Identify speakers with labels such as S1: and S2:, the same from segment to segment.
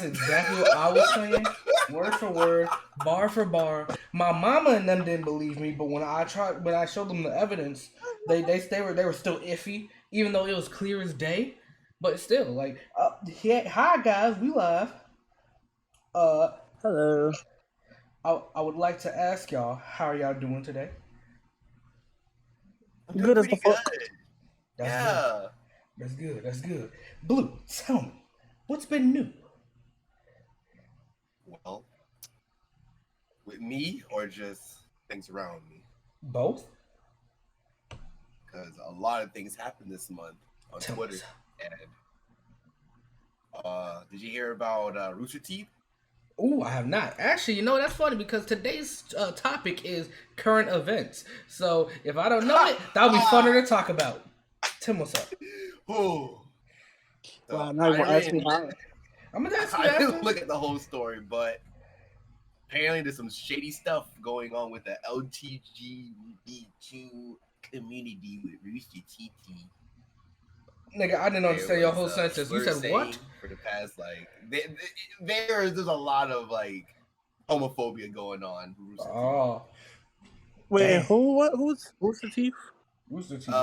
S1: exactly what I was saying, word for word, bar for bar. My mama and them didn't believe me, but when I showed them the evidence, they were still iffy, even though it was clear as day. But still, like, yeah, hi guys, we live. Uh,
S2: Hello.
S1: I would like to ask y'all, how are y'all doing today?
S3: I'm doing
S2: Good as the
S3: pretty good.
S2: fuck.
S1: That's good.
S3: Yeah.
S1: That's good. That's good. Blue, tell me, what's been new?
S3: Well, with me or just things around me?
S1: Both.
S3: Because a lot of things happened this month on
S1: Tell
S3: Twitter.
S1: us.
S3: And did you hear about Rooster Teeth?
S1: Ooh, I have not. Actually, that's funny because today's topic is current events. So if I don't know it, that'll be funner to talk about. Tim, what's up?
S3: Oh. So
S2: Wow, now you want to ask me how?
S1: I'm gonna ask you
S3: I didn't
S1: after.
S3: look at the whole story, but apparently there's some shady stuff going on with the LGBTQ community with Rooster Teeth.
S1: Nigga, I didn't understand your whole sentence. You said what?
S3: For the past, like, there's a lot of like homophobia going on. Rooster Teeth.
S1: Oh,
S2: Wait,
S1: dang.
S2: who's the Teeth?
S1: Rooster Teeth.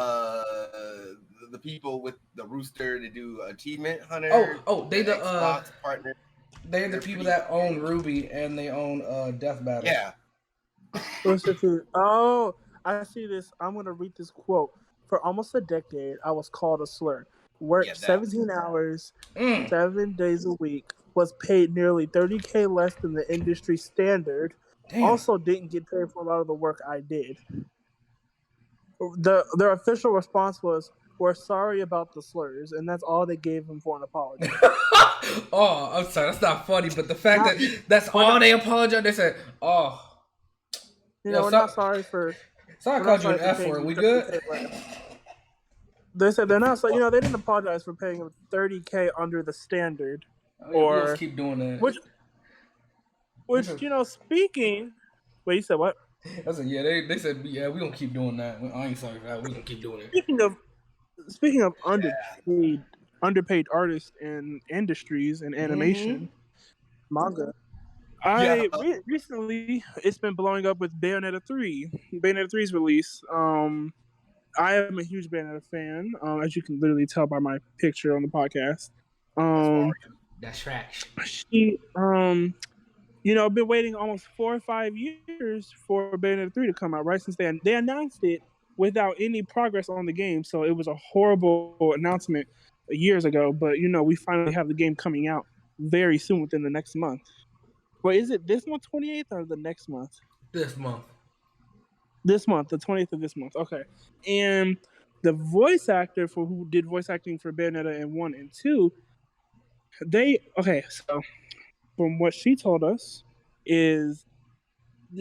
S3: The people with the rooster to do Achievement Hunter.
S1: They the
S3: Xbox partner.
S1: they're the people that own Ruby and they own Death Battle.
S3: Yeah.
S2: Who's the Teeth? Oh, I see this. I'm gonna read this quote. For almost a decade, I was called a slur. Worked 17 hours, 7 days a week. Was paid nearly $30K less than the industry standard.
S1: Damn.
S2: Also, didn't get paid for a lot of the work I did. Their official response was, "We're sorry about the slurs," and that's all they gave him for an apology.
S1: Oh, I'm sorry, that's not funny, but the fact that that's all they apologized, they said, "Oh,
S2: we're not sorry for."
S1: Sorry, I called you an F word. We good?
S2: They said they're not. So they didn't apologize for paying him $30K under the standard,
S1: Or let's keep doing that.
S2: Which speaking. Wait, you said what?
S1: I said, yeah. They said, yeah. We gonna keep doing that. I ain't sorry for that. We gonna keep doing it.
S2: Speaking of underpaid artists and industries and animation, manga. Recently it's been blowing up with Bayonetta 3. Bayonetta 3's release. I am a huge Bayonetta fan, as you can literally tell by my picture on the podcast.
S1: That's trash.
S2: I've been waiting almost 4 or 5 years for Bayonetta 3 to come out, right? Since they announced it without any progress on the game, so it was a horrible announcement years ago. But we finally have the game coming out very soon, within the next month. Wait, is it this month, 28th, or the next month?
S1: This month.
S2: This month, the 20th of this month. Okay. And the voice actor who did voice acting for Bayonetta in 1 and 2, so from what she told us is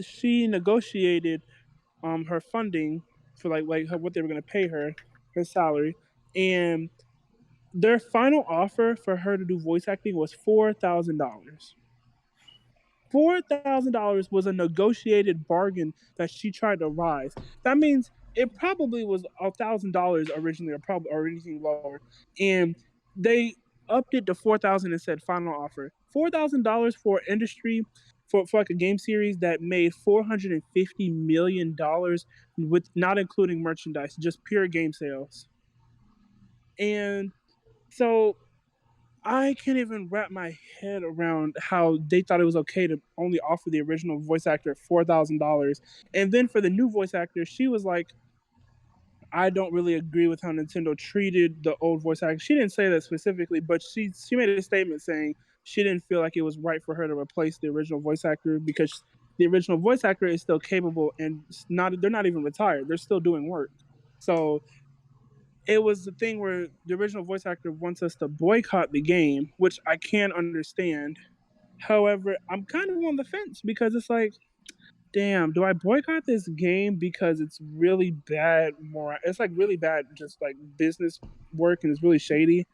S2: she negotiated her funding for like what they were going to pay her salary, and their final offer for her to do voice acting was $4,000. $4,000 was a negotiated bargain that she tried to rise. That means it probably was $1,000 originally, or anything lower, and they upped it to $4,000 and said final offer. $4,000 for industry for like a game series that made $450 million with not including merchandise, just pure game sales. And so I can't even wrap my head around how they thought it was okay to only offer the original voice actor $4,000. And then for the new voice actor, she was like, I don't really agree with how Nintendo treated the old voice actor. She didn't say that specifically, but she made a statement saying she didn't feel like it was right for her to replace the original voice actor because the original voice actor is still capable and they're not even retired. They're still doing work. So it was the thing where the original voice actor wants us to boycott the game, which I can't understand. However, I'm kind of on the fence because it's like, damn, do I boycott this game because it's really bad it's like really bad just like business work and it's really shady?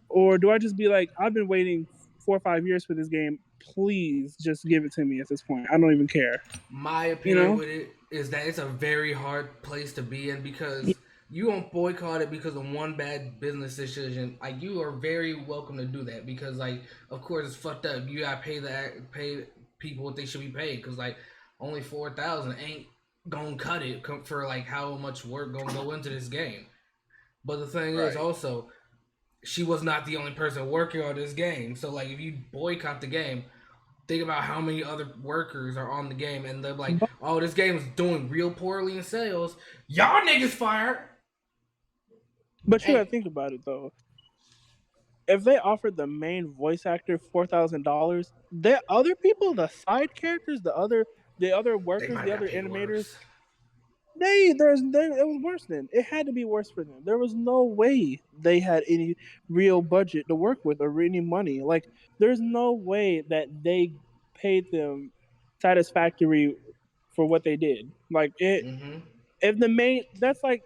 S2: Or do I just be like, I've been waiting 4 or 5 years for this game, please just give it to me at this point. I don't even care.
S1: My opinion with it is that it's a very hard place to be in because you don't boycott it because of one bad business decision. Like you are very welcome to do that because like of course it's fucked up. You gotta pay people what they should be paid because like only 4,000 ain't gonna cut it for like how much work gonna go into this game. But the thing is
S3: Right.
S1: also she was not the only person working on this game. So like if you boycott the game, think about how many other workers are on the game and they're like,
S2: But,
S1: oh, this game is doing real poorly in sales. Y'all niggas fired.
S2: but you gotta
S1: And
S2: think about it though. If they offered the main voice actor $4,000, the other people, the side characters, the other
S1: they
S2: workers,
S1: probably
S2: the
S1: got
S2: other
S1: paid
S2: animators,
S1: worse.
S2: it was worse then. It had to be worse for them. There was no way they had any real budget to work with or any money. Like there's no way that they paid them satisfactory for what they did. Like it
S1: Mm-hmm.
S2: if the main that's like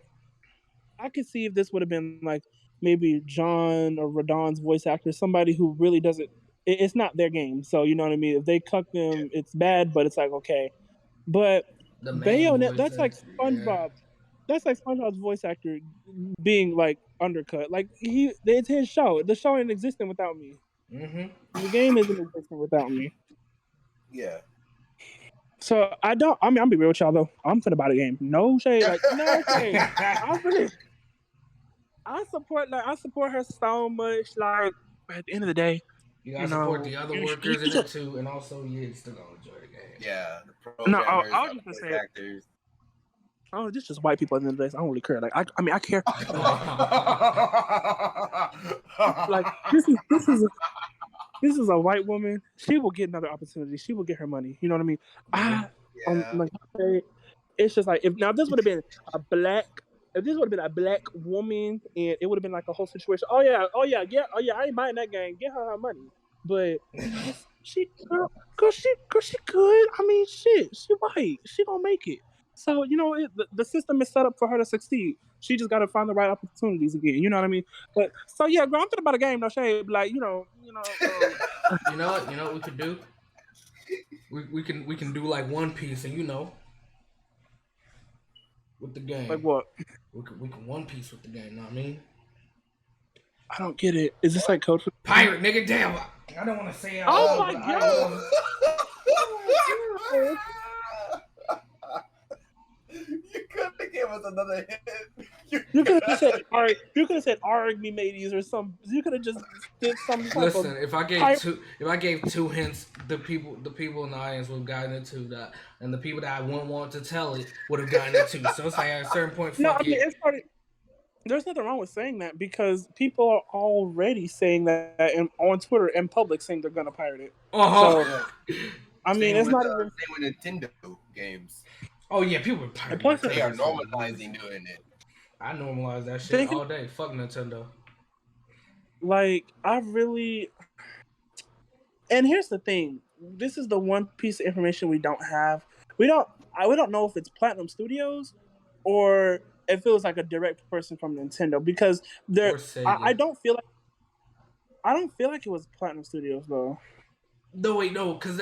S2: I could see if this would have been like maybe John or Radon's voice actor, somebody who really doesn't it's not their game. So you know what I mean? If they cuck them, it's bad, but it's like okay. But
S1: The main
S2: Bayonet,
S1: voice actor, yeah.
S2: That's like SpongeBob's voice actor being like undercut. Like it's his show. The show ain't existing without me.
S1: Mm-hmm.
S2: The game isn't existing without me.
S3: Yeah.
S2: So I don't. I mean, I'm be real with y'all though. I'm finna buy the game. No shade. Like no shade. I'm finna. I support her so much. Like at the end of the day,
S1: You
S2: you
S1: gotta support
S2: know,
S1: the other
S2: you
S1: workers in it too, and also you still gonna enjoy the game.
S3: Yeah. The
S2: no.
S3: programmers,
S2: I was
S3: the
S2: just gonna
S3: voice
S2: say,
S3: actors.
S2: oh, this just white people at the end of the day. So I don't really care. Like I mean, I care. Like this is a white woman. She will get another opportunity. She will get her money. You know what I mean?
S3: Yeah.
S2: Like okay, it's just like if this would have been a black. If this would have been a black woman and it would have been like a whole situation, oh yeah, I ain't buying that game. Get her money. But she could. I mean, shit, she white. She gonna make it. So you know, the system is set up for her to succeed. She just got to find the right opportunities again. You know what I mean? But so yeah, girl, I'm thinking about a game. No shade. Like
S1: You know what? You know what we could do? We can do like One Piece, and with the
S2: like
S1: game,
S2: what?
S1: we can One Piece with the game. Know what I mean?
S2: I don't get it. Is this like Code for?
S1: Pirate nigga, damn! I don't want to say it out
S2: Oh
S1: loud,
S2: my
S1: but
S2: god!
S3: You could have gave us another hit.
S2: You could have said Arg. You could have said Arg me mateys or some. You could have just did some type
S1: Listen,
S2: of.
S1: if I gave two hints, the people in the audience would have gotten it too. That and the people that I wouldn't want to tell it would have gotten it too. So it's like at a certain point,
S2: No, I
S1: fuck
S2: mean
S1: it.
S2: it's part of, there's nothing wrong with saying that because people are already saying that on Twitter in public saying they're gonna pirate it.
S1: Uh-huh.
S2: So I mean, it's not even.
S3: same with Nintendo games.
S1: Oh yeah, people are pirating.
S2: Plus,
S3: They are normalizing doing it.
S1: I normalize that shit
S2: Thinking-
S1: all day. Fuck Nintendo.
S2: Like I really. And here's the thing: this is the one piece of information we don't have. We don't know if it's Platinum Studios or if it was like a direct person from Nintendo because there.
S1: Or Sega.
S2: I don't feel like. I don't feel like it was Platinum Studios though.
S1: No, wait, no, because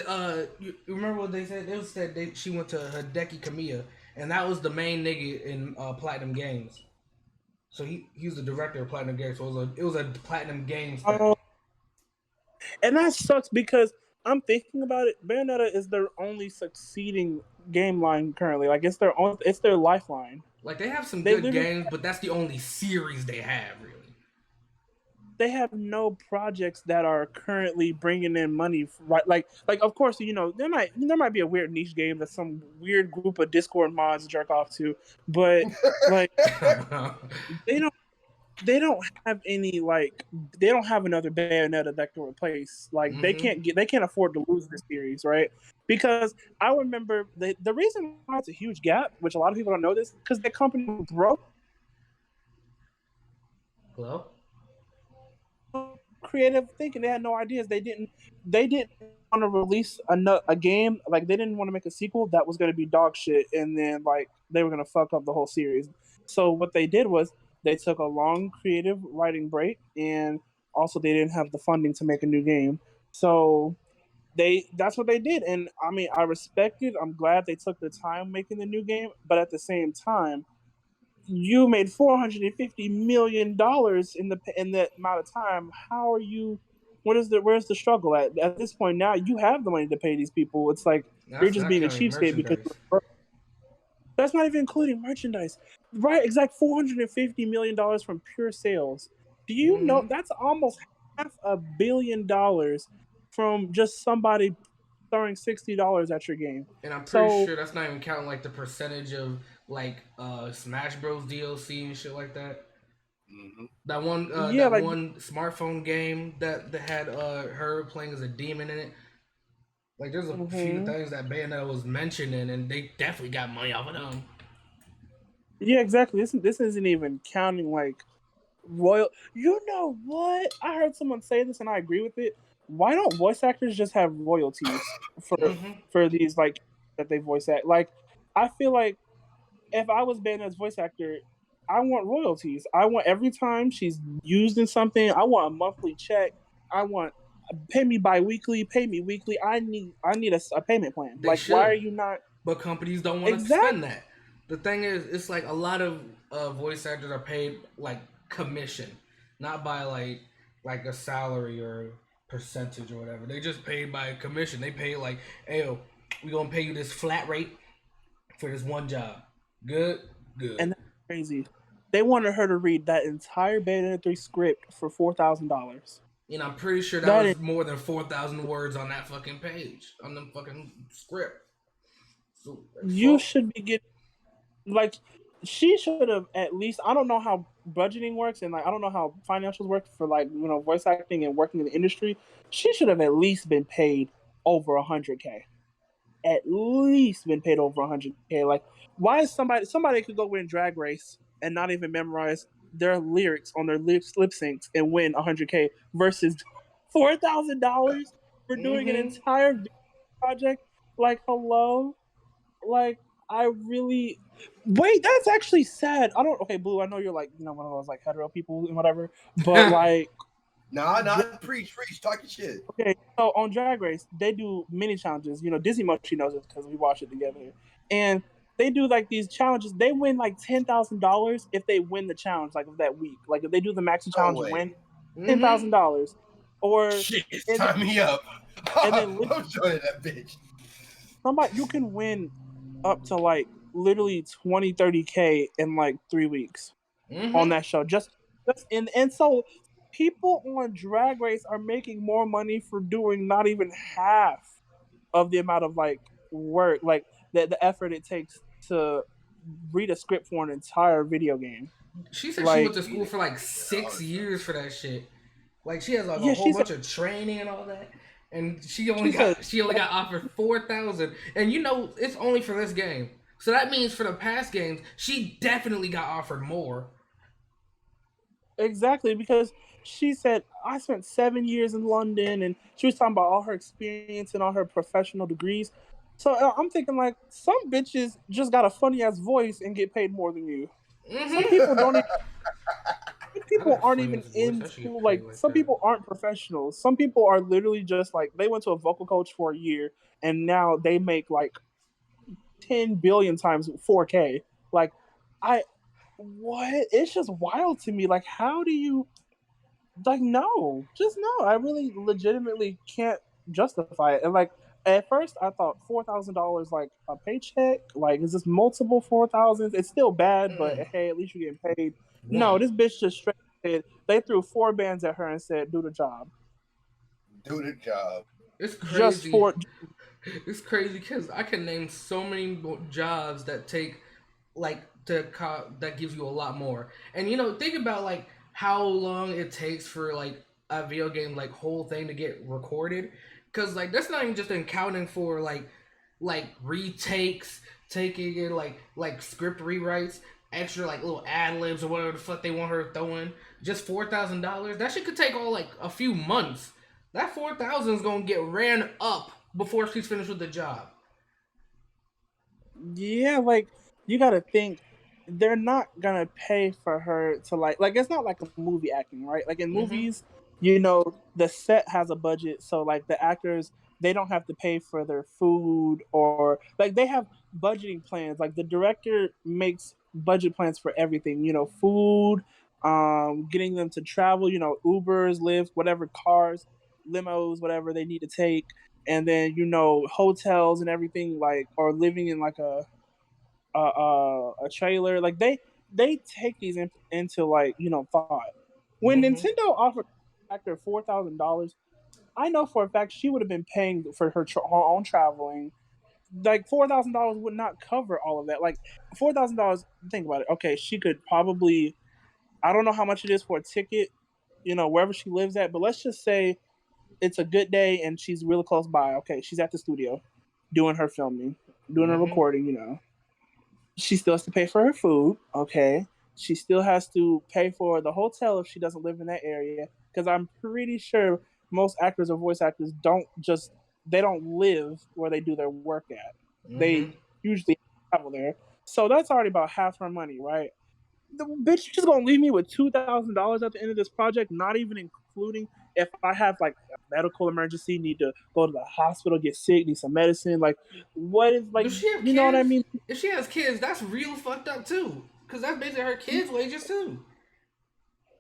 S1: you remember what they said? They said she went to Hideki Kamiya, and that was the main nigga in Platinum Games. So he was the director of Platinum Games. So it was a Platinum Games thing.
S2: And that sucks because I'm thinking about it. Bayonetta is their only succeeding game line currently. Like it's their lifeline.
S1: Like they have some
S2: They
S1: good
S2: literally-
S1: games, but that's the only series they have really.
S2: They have no projects that are currently bringing in money. Right, like of course you know there might be a weird niche game that some weird group of Discord mods jerk off to, but like they don't have any like they don't have another Bayonetta that can replace. Like they can't afford to lose this series, right? Because I remember the reason why it's a huge gap, which a lot of people don't know this, because the company broke.
S1: Hello?
S2: Creative thinking. They had no ideas. They didn't want to release a game. Like they didn't want to make a sequel that was going to be dog shit, and then like they were going to fuck up the whole series. So what they did was they took a long creative writing break, and also they didn't have the funding to make a new game. So that's what they did, and I mean I respect it. I'm glad they took the time making the new game, but at the same time, you made $450 million in that amount of time. How are you? Where's the struggle at this point? Now you have the money to pay these people. It's like you're
S1: That's
S2: just
S1: not
S2: being a
S1: counting
S2: cheapskate because
S1: merchandise.
S2: that's not even including merchandise, right? Exact $450 million from pure sales. Do you know that's almost $500 million from just somebody throwing $60 at your game?
S1: And I'm pretty
S2: So
S1: sure that's not even counting like the percentage of like Smash Bros DLC and shit like that.
S3: Mhm.
S2: yeah,
S1: That
S2: like
S1: one smartphone game that had her playing as a demon in it. Like there's a few
S2: mhm.
S1: things that Bayonetta was mentioning, and they definitely got money off of them.
S2: Yeah, exactly. This isn't even counting like royal. You know what? I heard someone say this, and I agree with it. Why don't voice actors just have royalties for these like that they voice act? Like, I feel like if I was banned as voice actor, I want royalties. I want every time she's used in something, I want a monthly check. I want pay me bi-weekly, pay me weekly. I need a payment plan.
S1: They
S2: Like, why are
S1: should,
S2: you not
S1: but companies don't want to
S2: exact?
S1: spend that. The thing is, it's like a lot of voice actors are paid like commission, not by like a salary or percentage or whatever. They just paid by commission. They pay like, hey, yo, we gonna pay you this flat rate for this one job. Good, good.
S2: And that's crazy. They wanted her to read that entire Bayonetta 3 script for $4,000.
S1: And I'm pretty sure that
S2: That is,
S1: was more than 4,000 words on that fucking page on the fucking script. So that's
S2: you
S1: fuck.
S2: should be getting like she should have at least. I don't know how budgeting works and like I don't know how financials work for like voice acting and working in the industry. She should have at least been paid over 100K. At least been paid over 100K. Like, why is somebody could go win Drag Race and not even memorize their lyrics on their lip syncs and win 100K versus $4,000 for doing an
S1: Mm-hmm.
S2: entire project? Like, hello, like I really wait. That's actually sad. I don't. Okay, Blue. I know you're like one of those like hetero people and whatever, but like
S3: Nah, preach, talking shit.
S2: okay, so on Drag Race, they do mini challenges. Dizzy Mochi knows this because we watch it together. And they do like these challenges. They win like $10,000 if they win the challenge, like of that week. Like if they do the maxi
S3: No
S2: challenge and
S3: way.
S2: win $10,000, or
S3: Shit,
S2: and,
S3: time me up.
S2: and then
S3: I'm joining that bitch.
S2: somebody you can win up to like literally 20-30K in like 3 weeks on that show. Just and so people on Drag Race are making more money for doing not even half of the amount of like work, like the effort it takes to read a script for an entire video game.
S1: She said she went
S2: Like,
S1: to school for like 6 years for that shit. Like she has like a
S2: yeah,
S1: whole
S2: she said
S1: bunch of training and all that, and
S2: she said
S1: she only got offered 4,000. And it's only for this game, so that means for the past games she definitely got offered more.
S2: exactly because she said I spent 7 years in London, and she was talking about all her experience and all her professional degrees. So I'm thinking like some bitches just got a funny ass voice and get paid more than you. Some
S1: Mm-hmm.
S2: people don't. Some
S1: I got
S2: people
S1: a
S2: aren't
S1: funny
S2: even
S1: ass voice.
S2: in
S1: I should get
S2: school.
S1: paid
S2: Like
S1: like
S2: some
S1: that.
S2: people aren't professionals. Some people are literally just like they went to a vocal coach for a year and now they make like 10 billion times 4K. Like I what? It's just wild to me. Like how do you like no, just no. I really legitimately can't justify it. And like at first I thought $4,000 like a paycheck. Like is this multiple 4,000s? It's still bad, but hey, at least you're getting paid. No,
S1: One.
S2: this bitch just straight said they threw 4 bands at her and said, "Do the job."
S3: Do the job.
S1: It's
S2: Just
S1: crazy.
S2: for
S1: It's crazy because I can name so many jobs that take that gives you a lot more. And think about like how long it takes for like a video game like whole thing to get recorded, because like that's not even just accounting for like retakes, taking in like script rewrites, extra like little ad libs or whatever the fuck they want her to throw in. Just $4,000. That shit could take all like a few months. That 4,000 is gonna get ran up before she's finished with the job.
S2: yeah, like you got to think they're not gonna pay for her to like it's not like a movie acting, right? Like in
S1: Mm-hmm.
S2: movies, the set has a budget, so like the actors they don't have to pay for their food or like they have budgeting plans. Like the director makes budget plans for everything. Food, getting them to travel. Ubers, Lyft, whatever cars, limos, whatever they need to take, and then hotels and everything, like, or living in like a trailer. Like they take these into like thought. When Nintendo offered actor $4,000, I know for a fact she would have been paying for her own traveling. Like $4,000 would not cover all of that. Like $4,000. Think about it. Okay, she could probably. I don't know how much it is for a ticket, wherever she lives at. But let's just say it's a good day and she's really close by. Okay, she's at the studio, doing her filming, doing her recording. She still has to pay for her food. Okay, she still has to pay for the hotel if she doesn't live in that area. Because I'm pretty sure most actors or voice actors they don't live where they do their work at. They usually travel there. So that's already about half her money, right? The bitch just gonna leave me with $2,000 at the end of this project, not even including if I have like a medical emergency, need to go to the hospital, get sick, need some medicine. Like, what is like?
S1: Does she have
S2: You
S1: kids?
S2: know what I mean?
S1: If she has kids, that's real fucked up too. Cause that's basically her kids' wages too.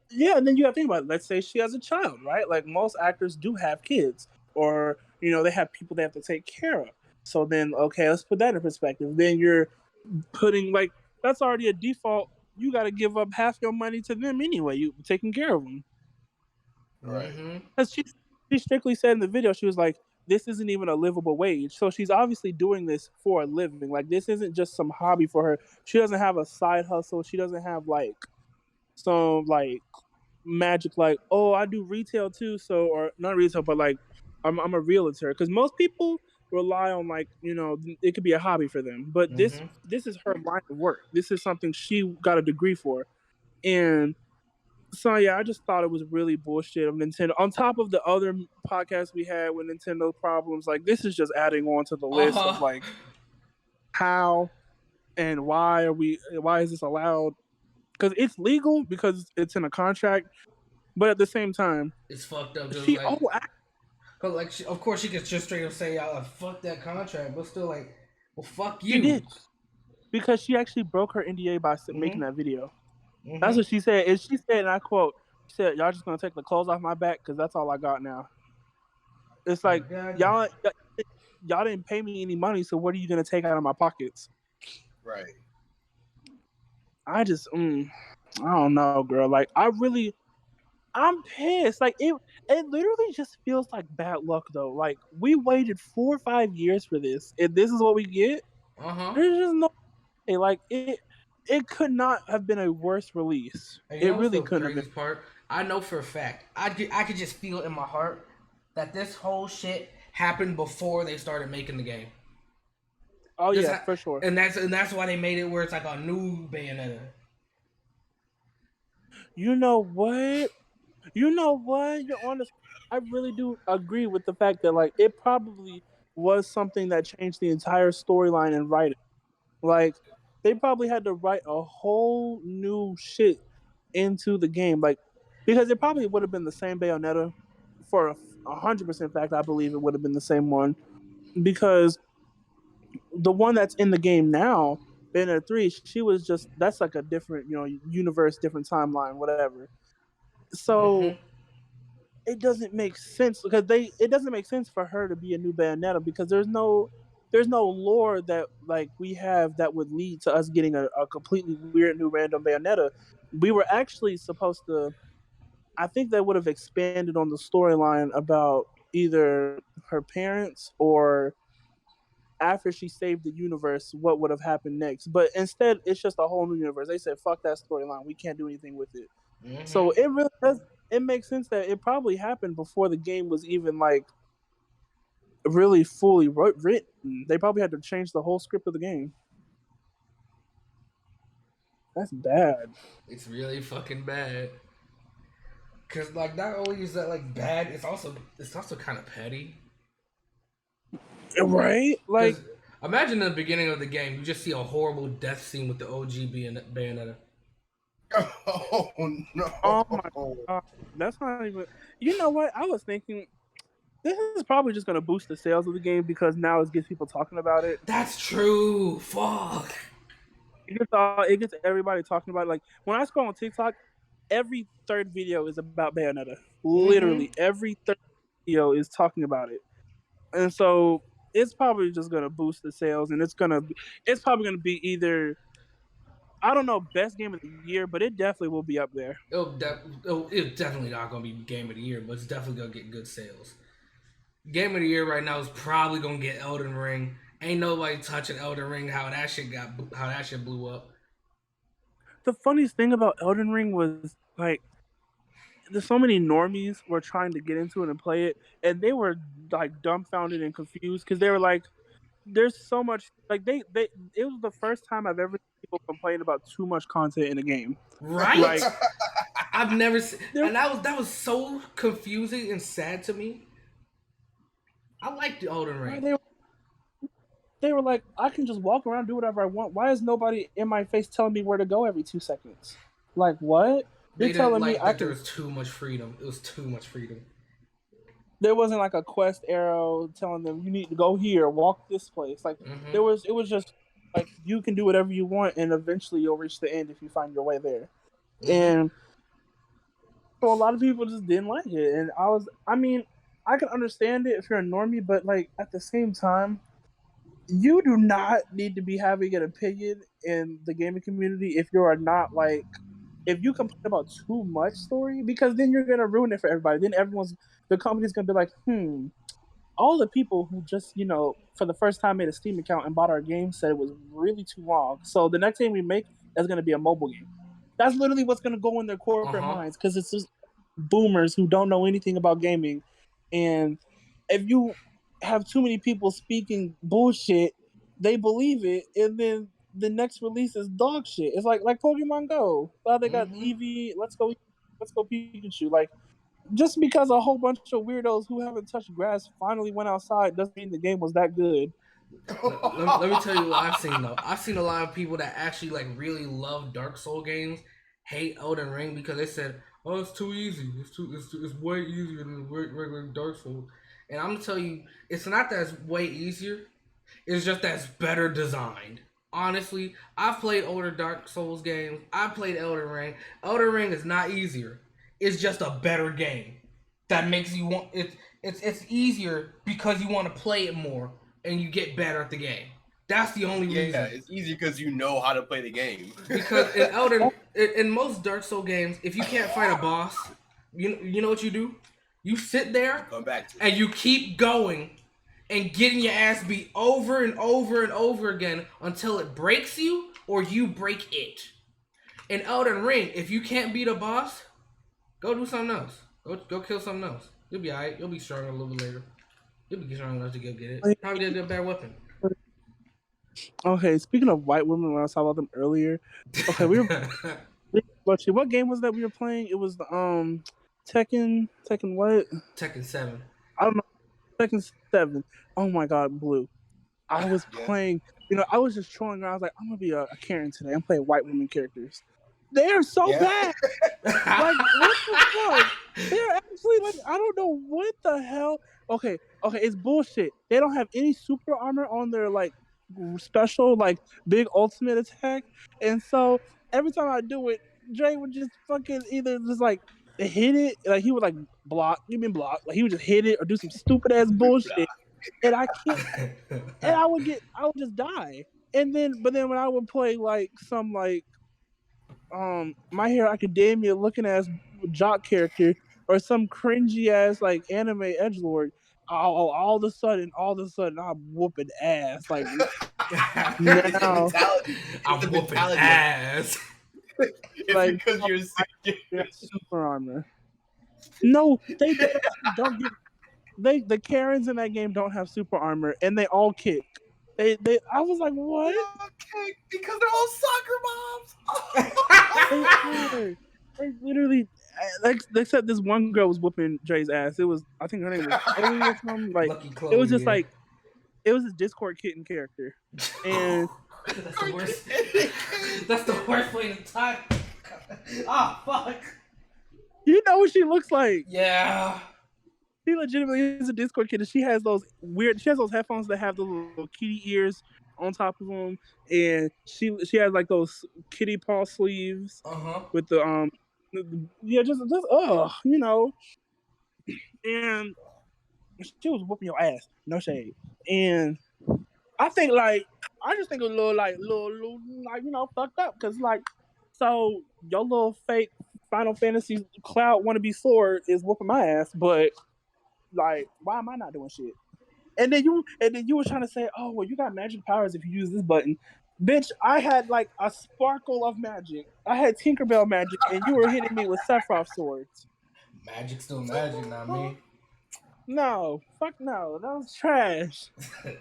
S2: Yeah, and then you have to think about it. Let's say she has a child, right? Like most actors do have kids, or they have people they have to take care of. So then, okay, let's put that in perspective. Then you're putting like that's already a default. You got to give up half your money to them anyway. You taking care of them,
S3: Right?
S2: Because she strictly said in the video, she was like, "This isn't even a livable wage." So she's obviously doing this for a living. Like this isn't just some hobby for her. She doesn't have a side hustle. She doesn't have like some like magic like, oh, I do retail too, so, or not retail, but like I'm a realtor, because most people rely on like it could be a hobby for them, but this is her line of work. This is something she got a degree for. And so yeah, I just thought it was really bullshit of Nintendo, on top of the other podcasts we had with Nintendo problems. Like this is just adding on to the list of like how and why is this allowed, because it's legal, because it's in a contract, but at the same time,
S1: it's fucked up.
S2: She
S1: of course she could just straight up say, "Fuck that contract," but still like, well, fuck you.
S2: She did, because she actually broke her NDA by making that video. That's what she said. And she said, and I quote, she said, "Y'all just gonna take the clothes off my back because that's all I got now." It's like y'all didn't pay me any money, so what are you gonna take out of my pockets?
S3: Right.
S2: I just, I don't know, girl. Like I'm pissed. Like it literally just feels like bad luck though. Like we waited 4 or 5 years for this, and this is what we get. There's just no way. Like it could not have been a worse release. It really couldn't have been.
S1: Part, I know for a fact. I could just feel in my heart that this whole shit happened before they started making the game.
S2: Oh yeah, for sure.
S1: And that's why they made it where it's like a new Bayonetta.
S2: You know what? You're honest. I really do agree with the fact that like it probably was something that changed the entire storyline and writing. Like they probably had to write a whole new shit into the game, like because it probably would have been the same Bayonetta for 100% fact. I believe it would have been the same one, because the one that's in the game now, Bayonetta 3, that's like a different universe, different timeline, whatever. So it doesn't make sense, because it doesn't make sense for her to be a new Bayonetta, because there's no lore that like we have that would lead to us getting a completely weird new random Bayonetta. We were actually supposed to, I think they would have expanded on the storyline about either her parents or after she saved the universe, what would have happened next. But instead, it's just a whole new universe. They said, fuck that storyline. We can't do anything with it. So it really does. It makes sense that it probably happened before the game was even like really fully written. They probably had to change the whole script of the game. That's bad.
S1: It's really fucking bad. Cause like not only is that like bad, it's also kind of petty.
S2: Right? Like
S1: imagine in the beginning of the game, you just see a horrible death scene with the OG Bayonetta.
S3: Oh no!
S2: Oh my god, that's not even. You know what? I was thinking this is probably just gonna boost the sales of the game, because now it gets people talking about it.
S1: That's true. Fuck.
S2: it gets everybody talking about it. Like when I scroll on TikTok, every third video is about Bayonetta. Literally every third video is talking about it, and so it's probably just gonna boost the sales, and it's probably gonna be either, I don't know, best game of the year, but it definitely will be up there.
S1: It's definitely not gonna be game of the year, but it's definitely gonna get good sales. Game of the year right now is probably gonna get Elden Ring. Ain't nobody touching Elden Ring. How that shit blew up.
S2: The funniest thing about Elden Ring was like there's so many normies were trying to get into it and play it, and they were like dumbfounded and confused because they were like, "There's so much." Like they it was the first time I've ever seen people complain about too much content in a game.
S1: Right?
S2: Like
S1: I've never seen, and that was so confusing and sad to me. I like the Elden Ring.
S2: They were like, I can just walk around, do whatever I want. Why is nobody in my face telling me where to go every 2 seconds? Like, what?
S1: You're telling me there was too much freedom. It was too much freedom.
S2: There wasn't like a quest arrow telling them you need to go here, walk this place. Like it was just like you can do whatever you want, and eventually you'll reach the end if you find your way there. And so a lot of people just didn't like it, and I can understand it if you're a normie, but like at the same time, you do not need to be having an opinion in the gaming community if you are not like, if you complain about too much story, because then you're gonna ruin it for everybody. Then the company's gonna be like, all the people who just, for the first time made a Steam account and bought our game said it was really too long. So the next game we make is gonna be a mobile game. That's literally what's gonna go in their corporate minds, because it's just boomers who don't know anything about gaming. And if you have too many people speaking bullshit, they believe it, and then the next release is dog shit. It's like Pokemon Go. Well, they got Eevee. Let's go Pikachu. Like, just because a whole bunch of weirdos who haven't touched grass finally went outside doesn't mean the game was that good.
S1: Let me tell you what I've seen though. I've seen a lot of people that actually like really love Dark Soul games hate Elden Ring because they said, "Oh, it's too easy. It's way easier than regular Dark Souls." And I'm gonna tell you, it's not that it's way easier. It's just that it's better designed. Honestly, I've played older Dark Souls games. I've played Elden Ring. Elden Ring is not easier. It's just a better game that makes you want it. It's easier because you want to play it more and you get better at the game. That's the only reason.
S3: Yeah, it's easy because you know how to play the game.
S1: Because in most Dark Souls games, if you can't fight a boss, you know what you do? You sit there and you keep going and getting your ass beat over and over and over again until it breaks you or you break it. In Elden Ring, if you can't beat a boss, go do something else. Go kill something else. You'll be alright. You'll be stronger a little bit later. You'll be strong enough to go get it. Probably get a better weapon.
S2: Okay, speaking of white women, when I was talking about them earlier, okay, what game was that we were playing? It was the Tekken what?
S1: Tekken 7.
S2: I don't know. Tekken 7. Oh my god, Blue. I was playing, I was just trolling around. I was like, I'm gonna be a Karen today. I'm playing white women characters. They are so bad. Like, what the fuck? They're actually like, I don't know what the hell. Okay, it's bullshit. They don't have any super armor on their like special like big ultimate attack, and so every time I do it, Dre would just fucking either just like hit it, like he would like block, like he would just hit it or do some stupid ass bullshit, and I can't, and I would just die. But then when I would play like some like My Hero Academia looking ass jock character or some cringy ass like anime edgelord, all of a sudden I'm whooping ass. Like now
S1: I'm whooping ass.
S3: It's like, because you're
S2: super armor. No, they don't get. The Karens in that game don't have super armor, and they all kick. I was like, what?
S3: Okay, because they're all soccer moms.
S2: They literally, except this one girl was whooping Dre's ass. It was, I think her name was Chloe or something. Like, Chloe, it was just like, it was a Discord kitten character, and
S1: that's the worst. That's the worst way to talk. Ah, fuck.
S2: You know what she looks like?
S1: Yeah.
S2: She legitimately is a Discord kid, and she has those headphones that have the little kitty ears on top of them, and she has like those kitty paw sleeves with the yeah, just you know, and she was whooping your ass, no shade, and I think like I just think it was a little like fucked up because like so your little fake Final Fantasy Cloud wannabe sword is whooping my ass, but like why am I not doing shit? And then you were trying to say, oh well, you got magic powers if you use this button. Bitch, I had like a sparkle of magic. I had Tinkerbell magic, and you were hitting me with Sephiroth swords.
S1: Magic's still magic, not me.
S2: No, fuck no, that was trash.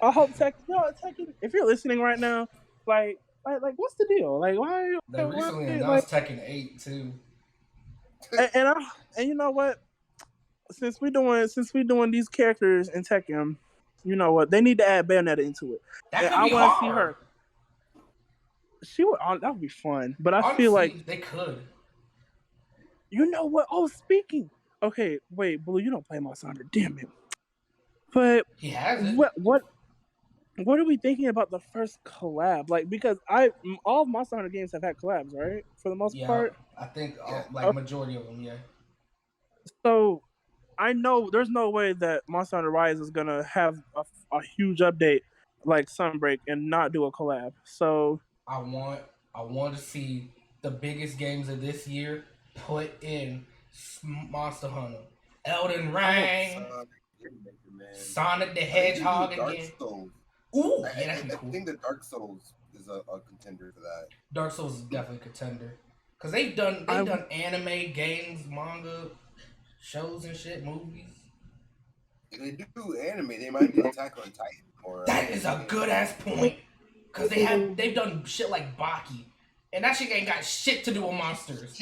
S2: I hope Tekken, if you're listening right now, like what's the deal? Like, why?
S1: They recently
S2: like,
S1: announced Tekken 8 too.
S2: And you know what? Since we doing these characters in Tekken, you know what? They need to add Bayonetta into it.
S1: That could
S2: I
S1: be
S2: want to
S1: hard.
S2: see her. That would be fun, but I
S1: Honestly,
S2: feel like
S1: they could.
S2: You know what? Oh, speaking. Okay, wait, Blue, you don't play Monster Hunter, damn it. But
S1: he has it.
S2: What are we thinking about the first collab? Like, because all Monster Hunter games have had collabs, right? For the most part.
S1: I think majority of them, yeah.
S2: So, I know there's no way that Monster Hunter Rise is gonna have a huge update like Sunbreak and not do a collab. So
S1: I want to see the biggest games of this year put in Monster Hunter, Elden Ring, Sonic the Hedgehog again.
S3: Souls.
S1: Ooh, yeah, that's cool.
S3: I think that Dark Souls is a contender for that.
S1: Dark Souls is definitely a contender because they've done anime, games, manga, shows and shit, movies.
S3: If they do anime, they might do Attack on Titan. Or
S1: that is a good ass point because they've done shit like Baki, and that shit ain't got shit to do with monsters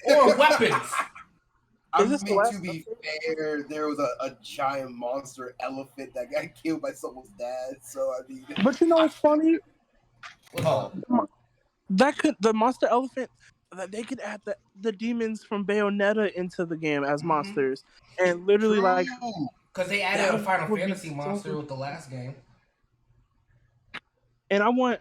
S1: or weapons.
S3: I mean, to be fair, there was a giant monster elephant that got killed by someone's dad. So I mean,
S2: but you know what's funny? The monster elephant, that they could add the demons from Bayonetta into the game as monsters, and literally like
S1: because they added a Final Fantasy monster with the last game.
S2: And I want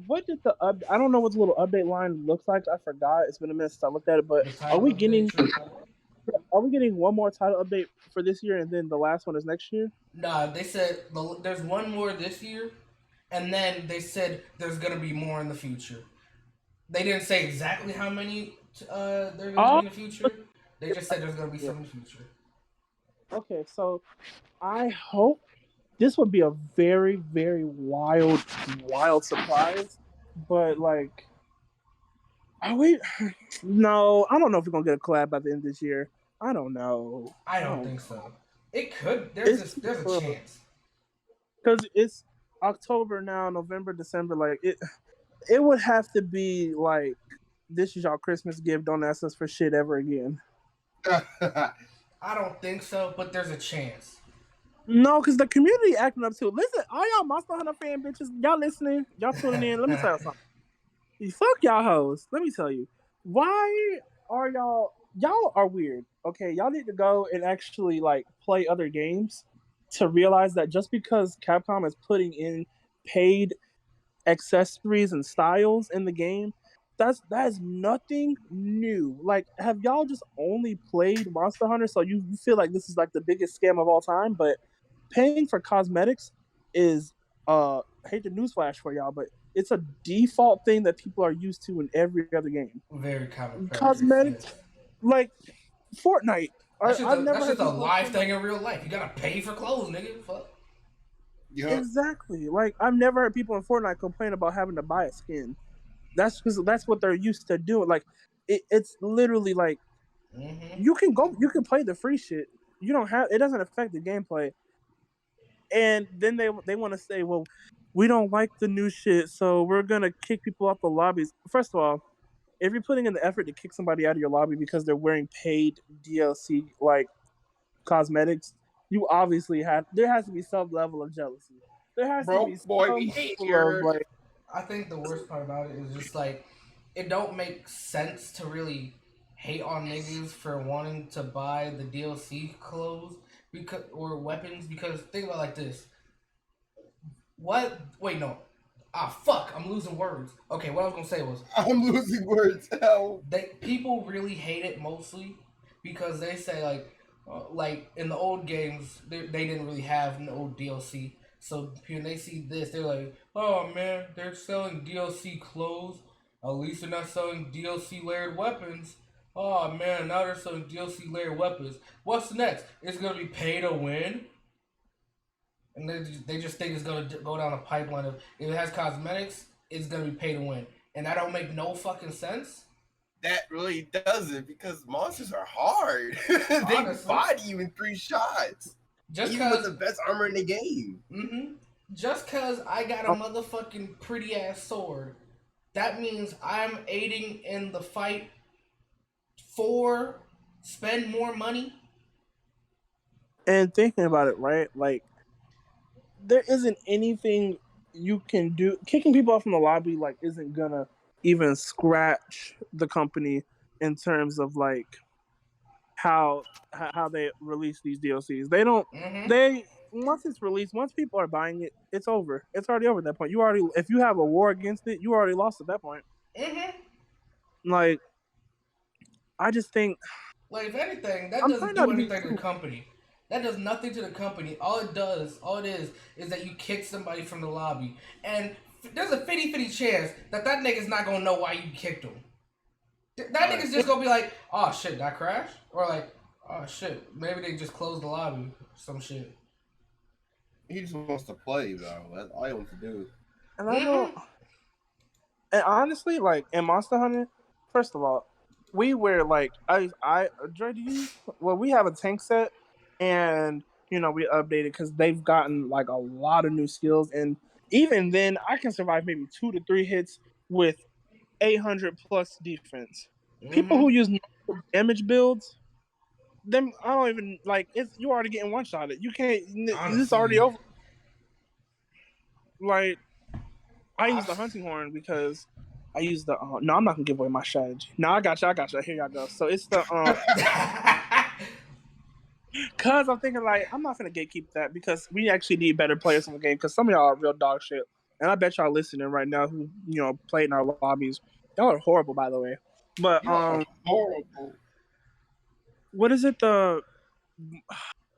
S2: what did I don't know what the little update line looks like. I forgot. It's been a minute since I looked at it. But are we getting one more title update for this year, and then the last one is next year?
S1: Nah, they said there's one more this year, and then they said there's gonna be more in the future. They didn't say exactly how many they're gonna be in the future. They just said there's gonna be some in the future.
S2: Okay, so I hope this would be a very, very wild surprise. But like, no, I don't know if we're gonna get a collab by the end of this year. I don't know.
S1: I don't think so. It could. There's a chance.
S2: Because it's October now, November, December. Like it would have to be like, this is y'all Christmas gift. Don't ask us for shit ever again.
S1: I don't think so, but there's a chance.
S2: No, because the community acting up too. Listen, all y'all Monster Hunter fan bitches, y'all listening, y'all tuning in. Let me tell you something. Fuck y'all hoes. Let me tell you. Why are y'all are weird. Okay, y'all need to go and actually like play other games to realize that just because Capcom is putting in paid accessories and styles in the game, that is nothing new. Like, have y'all just only played Monster Hunter so you feel like this is like the biggest scam of all time? But paying for cosmetics is I hate the newsflash for y'all, but it's a default thing that people are used to in every other game.
S1: Very common.
S2: Cosmetics, like Fortnite.
S1: That's just a live thing in real life. You gotta pay for clothes, nigga. Fuck.
S3: Yep.
S2: Exactly. Like, I've never heard people in Fortnite complain about having to buy a skin. That's because that's what they're used to doing. Like, it's literally like you can play the free shit. It doesn't affect the gameplay. And then they want to say, well, we don't like the new shit, so we're gonna kick people off the lobbies. First of all, if you're putting in the effort to kick somebody out of your lobby because they're wearing paid DLC like cosmetics, you obviously there has to be some level of jealousy. There has to be some level of, like,
S1: I think the worst part about it is just like it don't make sense to really hate on niggas for wanting to buy the DLC clothes or weapons, because think about it like this. What? Wait, no. Ah, fuck! I'm losing words. Okay, what I was gonna say was
S3: I'm losing words. Hell.
S1: people really hate it mostly because they say like in the old games they didn't really have no DLC. So when they see this, they're like, "Oh man, they're selling DLC clothes. At least they're not selling DLC layered weapons. Oh man, now they're selling DLC layered weapons. What's next? It's gonna be pay to win." And they just think it's gonna go down a pipeline of if it has cosmetics, it's gonna be pay to win, and that don't make no fucking sense.
S3: That really doesn't because monsters are hard. They
S1: Honestly,
S3: body you in 3 shots.
S1: just
S3: Even with
S1: cause,
S3: the best armor in the game.
S1: just cause I got a motherfucking pretty ass sword, that means I'm aiding in the fight for spend more money.
S2: And thinking about it, right? Like, there isn't anything you can do. Kicking people off from the lobby, like, isn't gonna even scratch the company in terms of like how they release these DLCs. They don't. They once it's released, once people are buying it, it's over. It's already over at that point. You already, if you have a war against it, you already lost at that point. Like, I just think,
S1: like, if anything, that doesn't do anything to the company. That does nothing to the company. All it is that you kick somebody from the lobby. And there's a 50-50 chance that nigga's not gonna know why you kicked him. That nigga's just gonna be like, oh shit, did I crash? Or like, oh shit, maybe they just closed the lobby or some shit.
S3: He just wants to play, though. That's all he wants to do.
S2: And I don't. And honestly, like in Monster Hunter, first of all, we wear like Dre, we have a tank set, and we updated because they've gotten like a lot of new skills, and even then, I can survive maybe 2 to 3 hits with 800 plus defense. People who use damage builds, them I don't even like. You already getting one shotted. You can't. Honestly, it's already over. Like, I use the hunting horn because I use the. No, I'm not gonna give away my strategy. No, I got you. Here y'all go. So it's the. Cause I'm thinking like I'm not gonna gatekeep that because we actually need better players in the game. Because some of y'all are real dog shit, and I bet y'all listening right now who play in our lobbies. Y'all are horrible, by the way. But
S3: horrible.
S2: What is it? The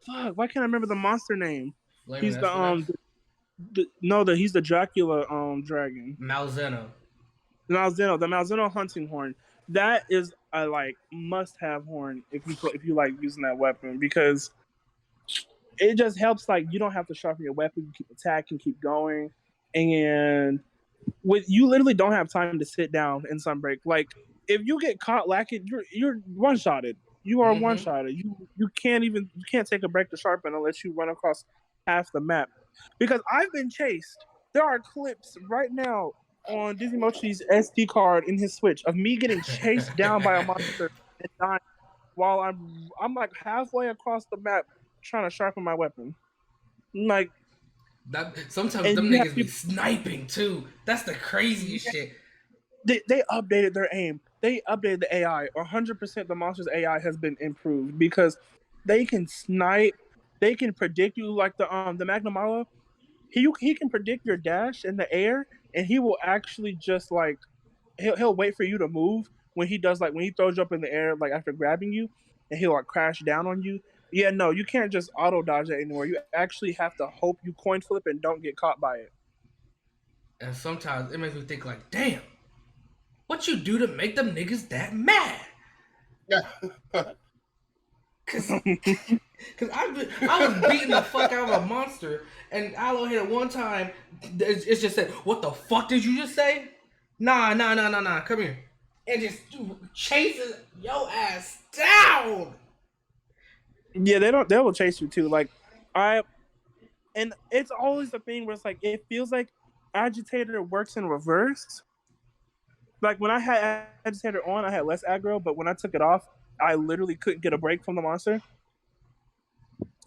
S2: fuck? Why can't I remember the monster name? He's the he's the Dracula dragon.
S1: Malzeno.
S2: The Malzeno hunting horn. That is a like must-have horn if you like using that weapon because it just helps. Like you don't have to sharpen your weapon. You keep attacking, keep going, and you literally don't have time to sit down in Sunbreak. Like if you get caught lacking, you're one-shotted. You are one-shotted. You can't take a break to sharpen unless you run across half the map. Because I've been chased. There are clips right now on Dizzy Mochi's SD card in his Switch of me getting chased down by a monster and dying while I'm like halfway across the map trying to sharpen my weapon. Like
S1: that, sometimes them niggas be sniping too. That's the craziest shit.
S2: They updated their aim. They updated the AI. 100% the monster's AI has been improved because they can snipe. They can predict you like the Magnamalo. He can predict your dash in the air, and he will actually just like he'll wait for you to move when he does like when he throws you up in the air like after grabbing you, and he'll like crash down on you. Yeah, no, you can't just auto dodge that anymore. You actually have to hope you coin flip and don't get caught by it.
S1: And sometimes it makes me think like, damn, what you do to make them niggas that mad?
S3: Yeah.
S1: Cause I was beating the fuck out of a monster, and Aloe hit it one time. It's just said, "What the fuck did you just say?" Nah. Come here, and just chases your ass down.
S2: Yeah, they will chase you too. Like and it's always the thing where it's like it feels like Agitator works in reverse. Like when I had Agitator on, I had less aggro, but when I took it off, I literally couldn't get a break from the monster.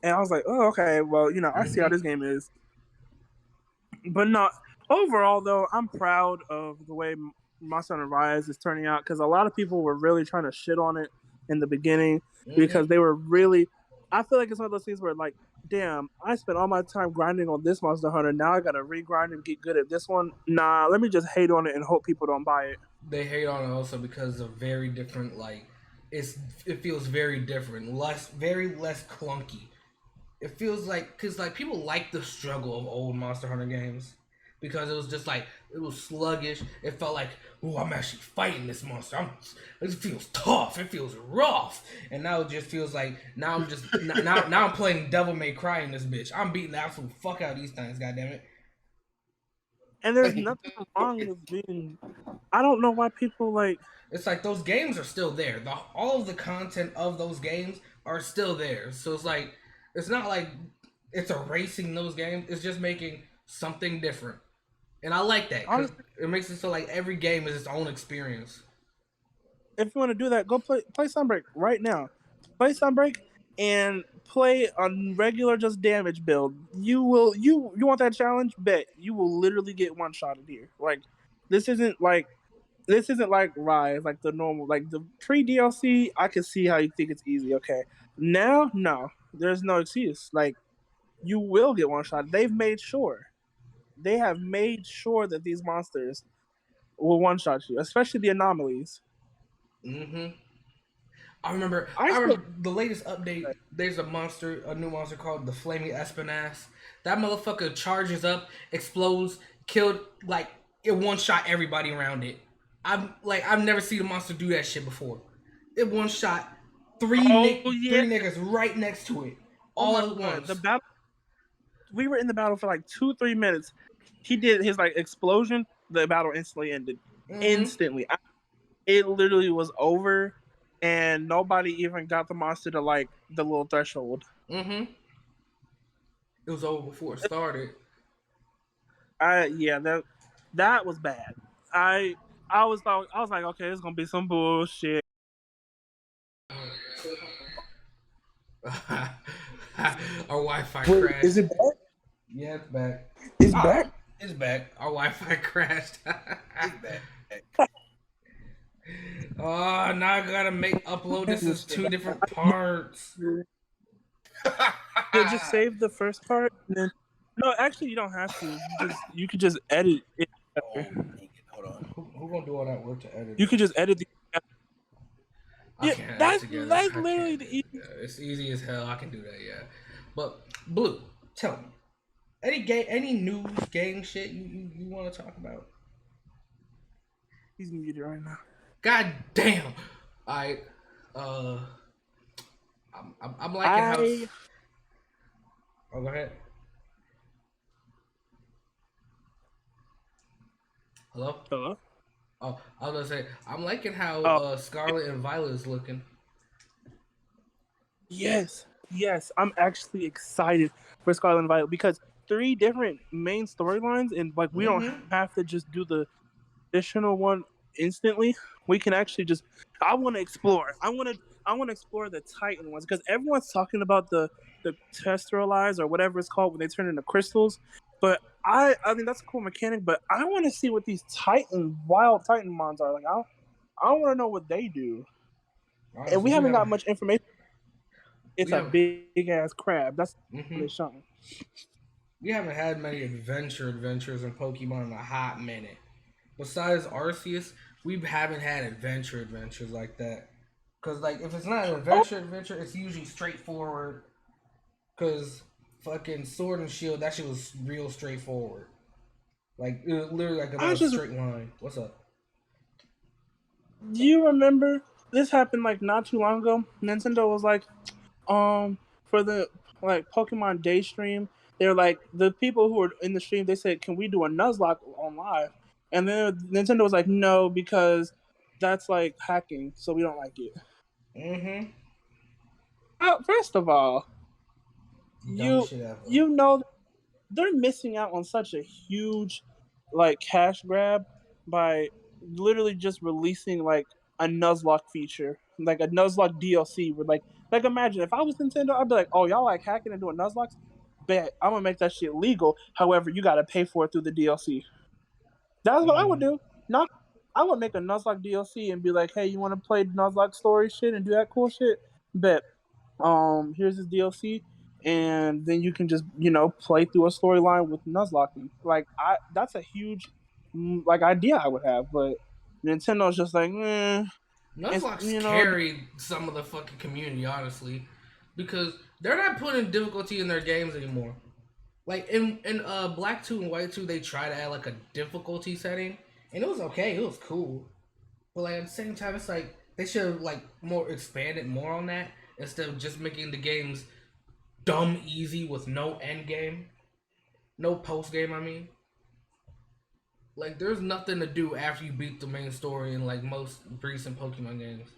S2: And I was like, oh, okay, well, I see how this game is. But no, overall, though, I'm proud of the way Monster Hunter Rise is turning out because a lot of people were really trying to shit on it in the beginning because they were really... I feel like it's one of those things where, like, damn, I spent all my time grinding on this Monster Hunter. Now I gotta regrind and get good at this one. Nah, let me just hate on it and hope people don't buy it.
S1: They hate on it also because of very different, like, it feels very different, very less clunky. It feels like, because like people like the struggle of old Monster Hunter games, because it was just like, it was sluggish. It felt like, oh, I'm actually fighting this monster. It feels tough. It feels rough. And now it just feels like, now I'm just now I'm playing Devil May Cry in this bitch. I'm beating the absolute fuck out of these things. Goddamn it.
S2: And there's nothing wrong with being. I don't know why people like.
S1: It's like those games are still there. All of the content of those games are still there. So it's like, it's not like it's erasing those games. It's just making something different. And I like that, because it makes it so like every game is its own experience.
S2: If you want to do that, go play Sunbreak right now. Play Sunbreak and play a regular just damage build. You want that challenge? Bet you will literally get one shotted here. Like this isn't like Rise, like the normal, like the pre DLC. I can see how you think it's easy. Okay, now no, there's no excuse. Like you will get one shot. They have made sure that these monsters will one shot you, especially the anomalies.
S1: Mm-hmm. I remember the latest update. There's a new monster called the Flaming Espinasse. That motherfucker charges up, explodes, killed, like, it one shot everybody around it. I've never seen a monster do that shit before. It one shot three niggas right next to it, all at once.
S2: The battle. We were in the battle for like 2-3 minutes. He did his like explosion. The battle instantly ended. Mm-hmm. Instantly, it literally was over, and nobody even got the monster to like the little threshold.
S1: Mm-hmm. It was over before it started.
S2: That was bad. I was like, okay, it's gonna be some bullshit.
S1: Our Wi-Fi crashed.
S2: Is it back?
S1: Yeah, it's back.
S2: It's back?
S1: It's back. Our Wi-Fi crashed.
S3: It's back.
S1: Oh, now I gotta upload this as 2 different parts.
S2: Just save the first part and then... No, actually you don't have to. You could just edit it.
S3: Hold on.
S1: Who gonna do all that work to edit?
S2: You could just edit the... That's
S1: literally the easy. It's easy as hell. I can do that, yeah. But Blue, tell me, any news game shit you want to talk about?
S2: He's muted right now.
S1: God damn! I'm liking how. Oh, go ahead. Hello.
S2: Hello.
S1: Oh, I was gonna say, I'm liking how Scarlet and Violet is looking.
S2: Yes, I'm actually excited for Scarlet and Violet because 3 different main storylines, and like we don't have to just do the additional one instantly. We can actually just. I want to explore. I want to explore the Titan ones because everyone's talking about the Testralize or whatever it's called when they turn into crystals. But I mean that's a cool mechanic, but I want to see what these wild Titan mons are like. I want to know what they do, and we haven't got much information. It's a big ass crab. That's something.
S1: We haven't had many adventures in Pokemon in a hot minute. Besides Arceus, we haven't had adventures like that. Cause like if it's not an adventure, it's usually straightforward. Cause fucking Sword and Shield, that shit was real straightforward. Like it was literally like a straight line. What's up?
S2: Do you remember this happened like not too long ago? Nintendo was like, for the like Pokemon Day stream, they're like the people who were in the stream. They said, "Can we do a Nuzlocke on live?" And then Nintendo was like, "No, because that's like hacking, so we don't like it." First of all, you know they're missing out on such a huge like cash grab by literally just releasing like a Nuzlocke feature, like a Nuzlocke DLC. With like imagine if I was Nintendo, I'd be like, "Oh, y'all like hacking and doing Nuzlocks? Bet I'm gonna make that shit legal. However, you gotta pay for it through the DLC." That's what I would do. I would make a Nuzlocke DLC and be like, "Hey, you want to play Nuzlocke story shit and do that cool shit? Bet. Here's this DLC. and then you can just play through a storyline with Nuzlocke. Like that's a huge idea I would have, but Nintendo's just like,
S1: Nuzlocke's carried some of the fucking community, honestly, because they're not putting difficulty in their games anymore. Like in Black 2 and White 2, they try to add like a difficulty setting, and it was okay, it was cool. But like at the same time, it's like they should have like more expanded more on that instead of just making the games dumb easy with no end game, no post game. I mean, like there's nothing to do after you beat the main story in like most recent Pokemon games.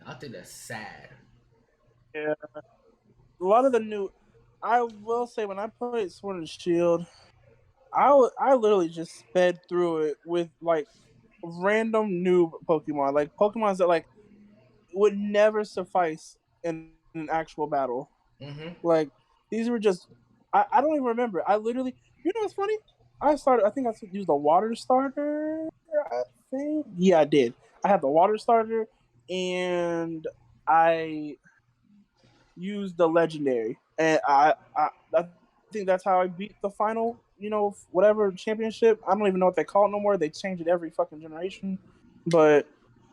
S1: I think that's sad.
S2: Yeah, a lot of the new. I will say when I played Sword and Shield, I literally just sped through it with like random noob Pokemon, like Pokemons that like would never suffice in an actual battle.
S1: Mm-hmm.
S2: Like these were just I don't even remember. I literally, what's funny? I think I used a water starter. I think I did. I had the water starter and I used the legendary, and I think that's how I beat the final, whatever championship. I don't even know what they call it no more. They change it every fucking generation, but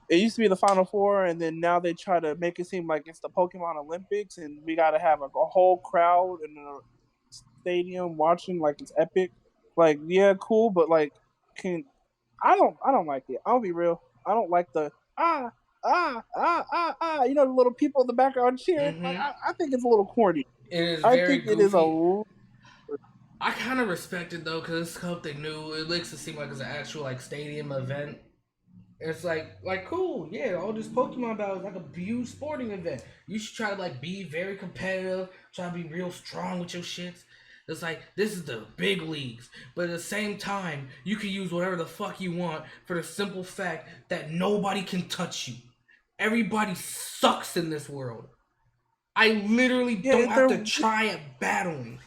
S2: it used to be the Final Four, and then now they try to make it seem like it's the Pokemon Olympics, and we got to have a whole crowd in a stadium watching like it's epic. Like, yeah, cool, but like, I don't like it. I'll be real. I don't like the the little people in the background cheering.
S1: Mm-hmm.
S2: Like, I think it's a little corny.
S1: It is
S2: I
S1: very
S2: think
S1: goofy.
S2: it is a.
S1: I kind of respect it though, because it's something new. It makes it seem like it's an actual like stadium event. It's like cool, yeah. All this Pokemon battles like a huge sporting event. You should try to like be very competitive, try to be real strong with your shits. It's like this is the big leagues, but at the same time, you can use whatever the fuck you want for the simple fact that nobody can touch you. Everybody sucks in this world. I literally don't have to try at battling.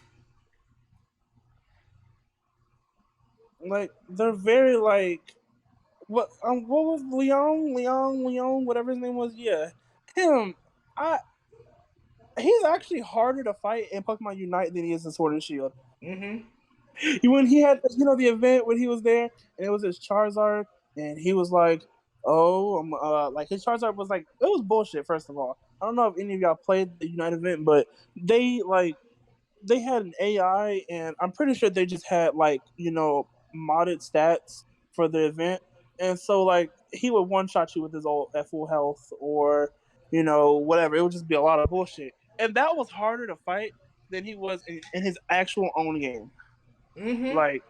S2: Like they're very like what was Leon, whatever his name was. Yeah, him. He's actually harder to fight in Pokemon Unite than he is in Sword and Shield.
S1: Mm-hmm.
S2: When he had the event when he was there and it was his Charizard and he was like, like his Charizard was like, it was bullshit. First of all, I don't know if any of y'all played the Unite event, but they had an AI, and I'm pretty sure they just had like modded stats for the event, and so like he would one shot you with his at full health or whatever. It would just be a lot of bullshit, and that was harder to fight than he was in his actual own game.
S1: Mm-hmm.
S2: Like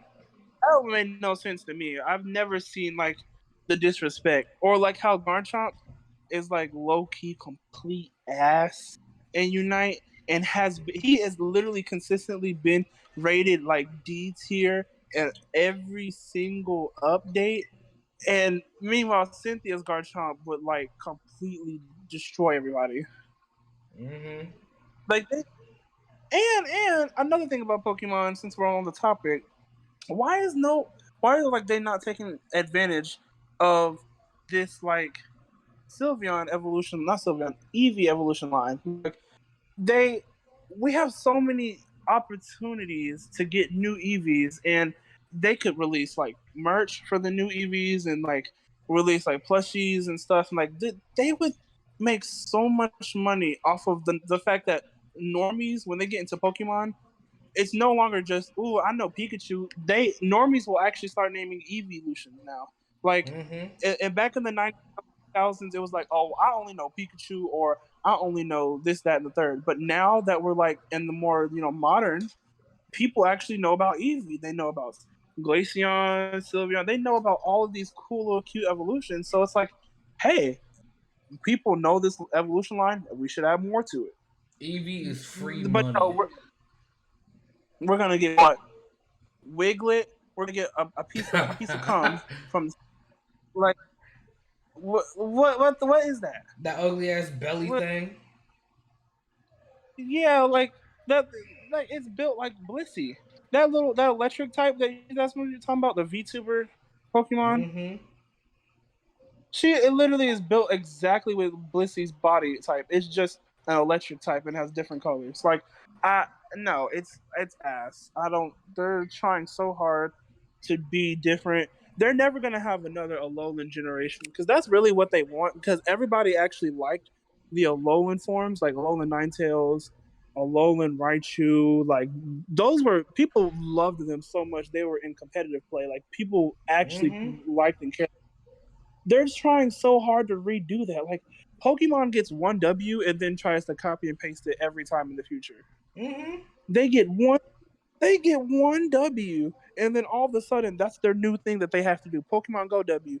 S2: that made no sense to me. I've never seen like the disrespect or like how Garchomp is like low key complete ass in Unite, and he has literally consistently been rated like D tier at every single update. And meanwhile, Cynthia's Garchomp would like completely destroy everybody.
S1: Mm-hmm.
S2: Like, and another thing about Pokemon, since we're on the topic, why are like they not taking advantage of this like Sylveon evolution, not Sylveon, Eevee evolution line? Like we have so many opportunities to get new EVs, and they could release like merch for the new EVs and like release like plushies and stuff. And like they would make so much money off of the fact that normies, when they get into Pokemon, it's no longer just, ooh, I know Pikachu. Normies will actually start naming evolutions now. Like, and back in the 90s, it was like, oh, I only know Pikachu, or I only know this, that, and the third. But now that we're like in the more modern, people actually know about Eevee. They know about Glaceon, Sylveon. They know about all of these cool little cute evolutions. So it's like, hey, people know this evolution line. We should add more to it.
S1: Eevee is free
S2: but
S1: money.
S2: No, we're gonna get what? Wiglet. We're gonna get a piece of cum from like what is that?
S1: That ugly ass belly thing.
S2: Yeah, like that. Like it's built like Blissey. That electric type that's what you're talking about. The VTuber Pokemon.
S1: Mm-hmm.
S2: It literally is built exactly with Blissey's body type. It's just an electric type and has different colors. Like, no, it's ass. They're trying so hard to be different. They're never gonna have another Alolan generation because that's really what they want. Because everybody actually liked the Alolan forms, like Alolan Ninetales, Alolan Raichu. Like those were people loved them so much they were in competitive play. Like people actually liked and cared. They're trying so hard to redo that. Like Pokemon gets one W and then tries to copy and paste it every time in the future. They get one W, and then all of a sudden, that's their new thing that they have to do. Pokemon Go W.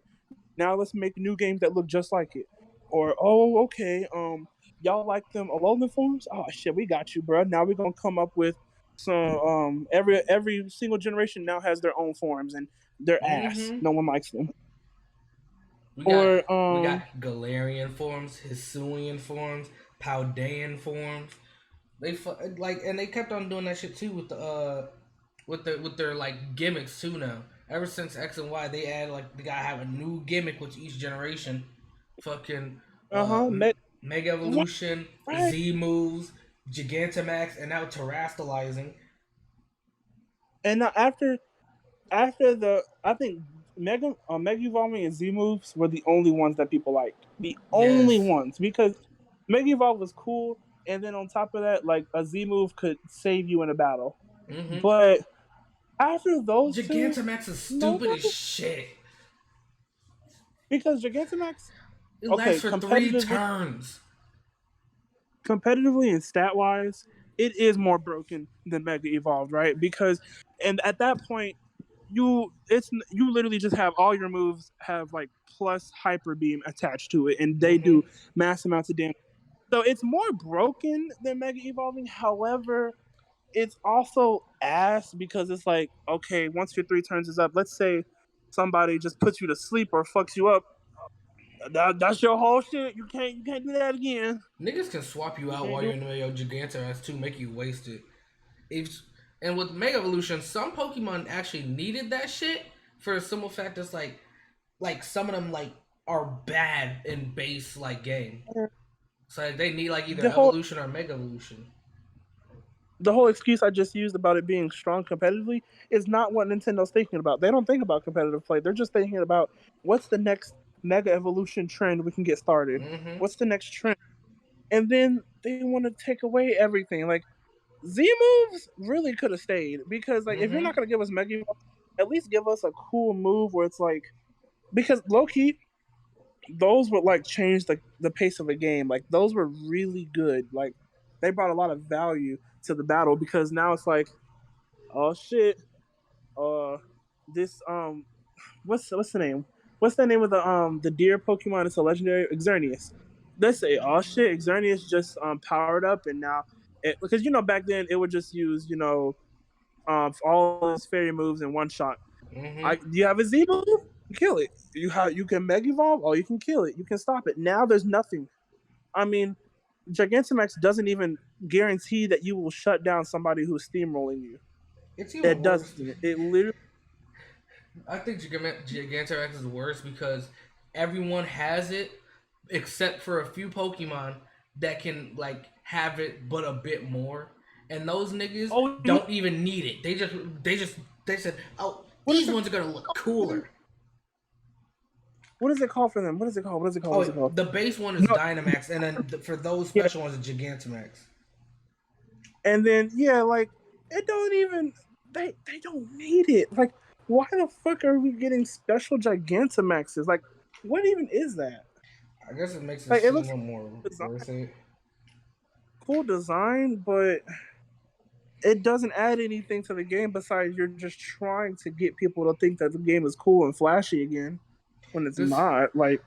S2: Now let's make new games that look just like it. Or okay, y'all like them Alolan forms? Oh shit, we got you, bro. Now we're gonna come up with some every single generation now has their own forms and their ass. No one likes them.
S1: We got Galarian forms, Hisuian forms, Paldean forms. They and they kept on doing that shit too with their like gimmicks too now. Ever since X and Y, they add like they gotta have a new gimmick with each generation. Fucking Mega Evolution, Z moves, Gigantamax, and now Terastallizing.
S2: And now after I think Mega Evolving and Z moves were the only ones that people liked. The only ones, because Mega Evolve was cool, and then on top of that, like a Z move could save you in a battle. But after those
S1: Gigantamax is stupid as shit.
S2: Because Gigantamax
S1: it lasts for 3 turns.
S2: Competitively and stat wise, it is more broken than Mega Evolved, right? Because and at that point you literally just have all your moves have like plus hyper beam attached to it, and they do mass amounts of damage. So it's more broken than Mega Evolving. However, it's also ass because it's like, okay, once your 3 turns is up, let's say somebody just puts you to sleep or fucks you up. That's your whole shit. You can't do that again.
S1: Niggas can swap you out while you're in your Gigantamax too, make you waste it. And with Mega Evolution, some Pokemon actually needed that shit for a simple fact that's like some of them like are bad in base like game. So they need like either Evolution or Mega Evolution.
S2: The whole excuse I just used about it being strong competitively is not what Nintendo's thinking about. They don't think about competitive play. They're just thinking about what's the next Mega Evolution trend we can get started. What's the next trend? And then they want to take away everything. Like Z moves really could have stayed because like if you're not gonna give us Mega Evolve, at least give us a cool move where it's like, because low key those would like change the pace of a game. Like those were really good. Like they brought a lot of value to the battle because now it's like, oh shit, this what's the name? What's the name of the deer Pokemon? It's a legendary Xerneas. Let's say, oh shit, Xerneas just powered up and now because back then it would just use all his fairy moves in one shot. Do you have a Z move? Kill it. You can Mega Evolve, or you can kill it. You can stop it. Now there's nothing. I mean, Gigantamax doesn't even guarantee that you will shut down somebody who's steamrolling you. It doesn't. It literally.
S1: I think Gigantamax is worse because everyone has it except for a few Pokemon that can like have it but a bit more, and those niggas don't even need it. They said, oh, these ones are gonna look cooler.
S2: What is it called for them? What is it called?
S1: The base one is Dynamax, and then for those special ones, it's Gigantamax.
S2: And then like it don't even they don't need it. Like, why the fuck are we getting special Gigantamaxes? Like, what even is that?
S1: I guess it makes it seem more worth it.
S2: Cool design, but it doesn't add anything to the game besides you're just trying to get people to think that the game is cool and flashy again when it's not. Like,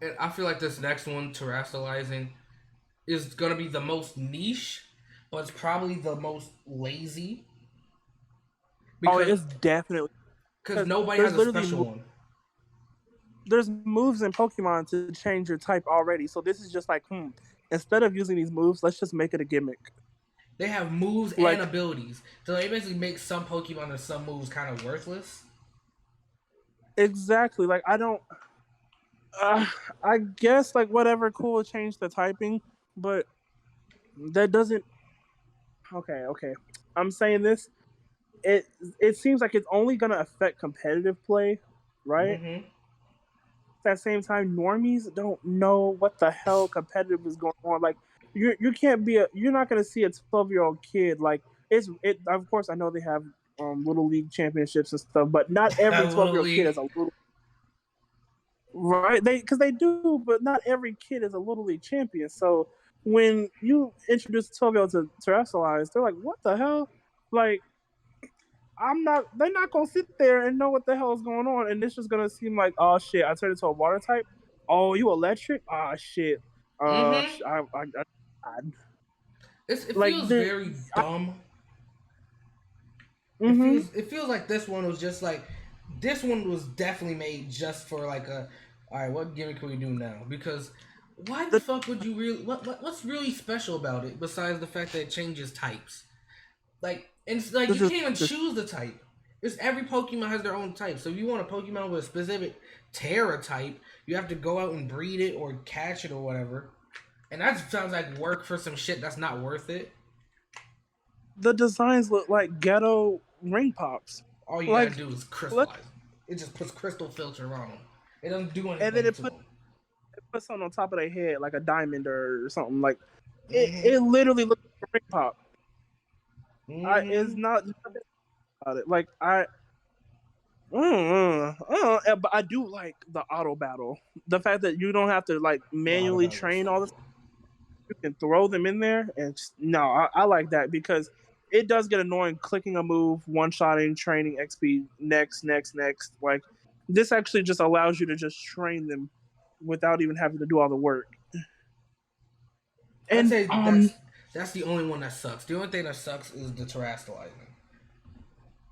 S1: and I feel like this next one, Terastallizing, is gonna be the most niche, but it's probably the most lazy.
S2: Because, it's definitely
S1: because nobody has a special one.
S2: There's moves in Pokemon to change your type already, so this is just like, instead of using these moves, let's just make it a gimmick.
S1: They have moves and abilities, so they basically make some Pokemon and some moves kind of worthless.
S2: Exactly. Like, I don't. I guess like whatever, cool, change the typing, but that doesn't. Okay. I'm saying this. It seems like it's only gonna affect competitive play, right?
S1: Mm-hmm.
S2: At that same time, normies don't know what the hell competitive is going on. Like you can't be you're not gonna see a 12-year-old kid like it. Of course, I know they have little league championships and stuff, but not every
S1: Little
S2: 12-year-old kid
S1: league.
S2: is a little right. They do, but not every kid is a little league champion. So when you introduce a 12-year-old to terrestrialize, they're like, what the hell? Like I'm not. They're not gonna sit there and know what the hell is going on, and it's just gonna seem like, oh shit, I turned into a water type. Oh, you electric? Ah shit.
S1: Mm-hmm.
S2: I
S1: It
S2: like
S1: feels
S2: the.
S1: very dumb.
S2: Mm-hmm.
S1: It feels like this one was just like this one was definitely made just for like a all right, what gimmick can we do now? Because why the
S2: The,
S1: fuck would you really what's really special about it besides the fact that it changes types? Like and it's like
S2: this
S1: you
S2: is
S1: can't even
S2: just
S1: choose the type. It's every Pokemon has their own type. So if you want a Pokemon with a specific Terra type, you have to go out and breed it or catch it or whatever. And that sounds like work for some shit that's not worth it.
S2: the designs look like ghetto ring pops.
S1: All you gotta
S2: Like
S1: do is
S2: let
S1: crystallize them. It just puts crystal filter on them. It doesn't do
S2: and then
S1: anything to them.
S2: it puts something on top of their head like a diamond or something. Like
S1: Mm-hmm.
S2: it literally looks like a ring pop. It's
S1: Mm-hmm.
S2: not about it. Like but I do like the auto battle. The fact that you don't have to like
S1: The auto
S2: manually
S1: battle is
S2: train all this,
S1: cool.
S2: you can throw them in there. And no, I like that because it does get annoying clicking a move, one shotting, training XP, next. Like this actually just allows you to just train them without even having to do all the work.
S1: I'd
S2: And
S1: say that's the only one that sucks. The only thing that sucks is the terrestrializing.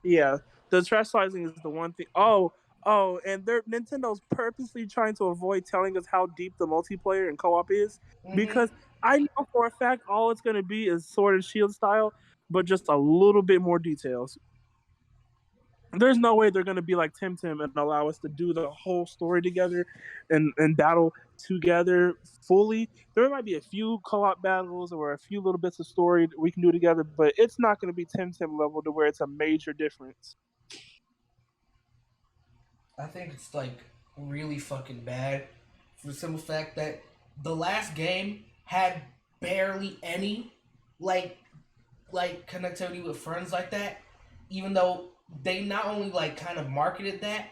S2: yeah, the trash sizing is the one thing. And Nintendo's purposely trying to avoid telling us how deep the multiplayer and co-op is
S1: Mm-hmm.
S2: because I know for a fact all it's going to be is Sword and Shield style, but just a little bit more details. There's no way they're going to be like Tim and allow us to do the whole story together and battle together fully. There might be a few co-op battles or a few little bits of story that we can do together, but it's not going to be Tim level to where it's a major difference.
S1: I think it's like really fucking bad for the simple fact that the last game had barely any like connectivity with friends like that. Even though they not only like kind of marketed that,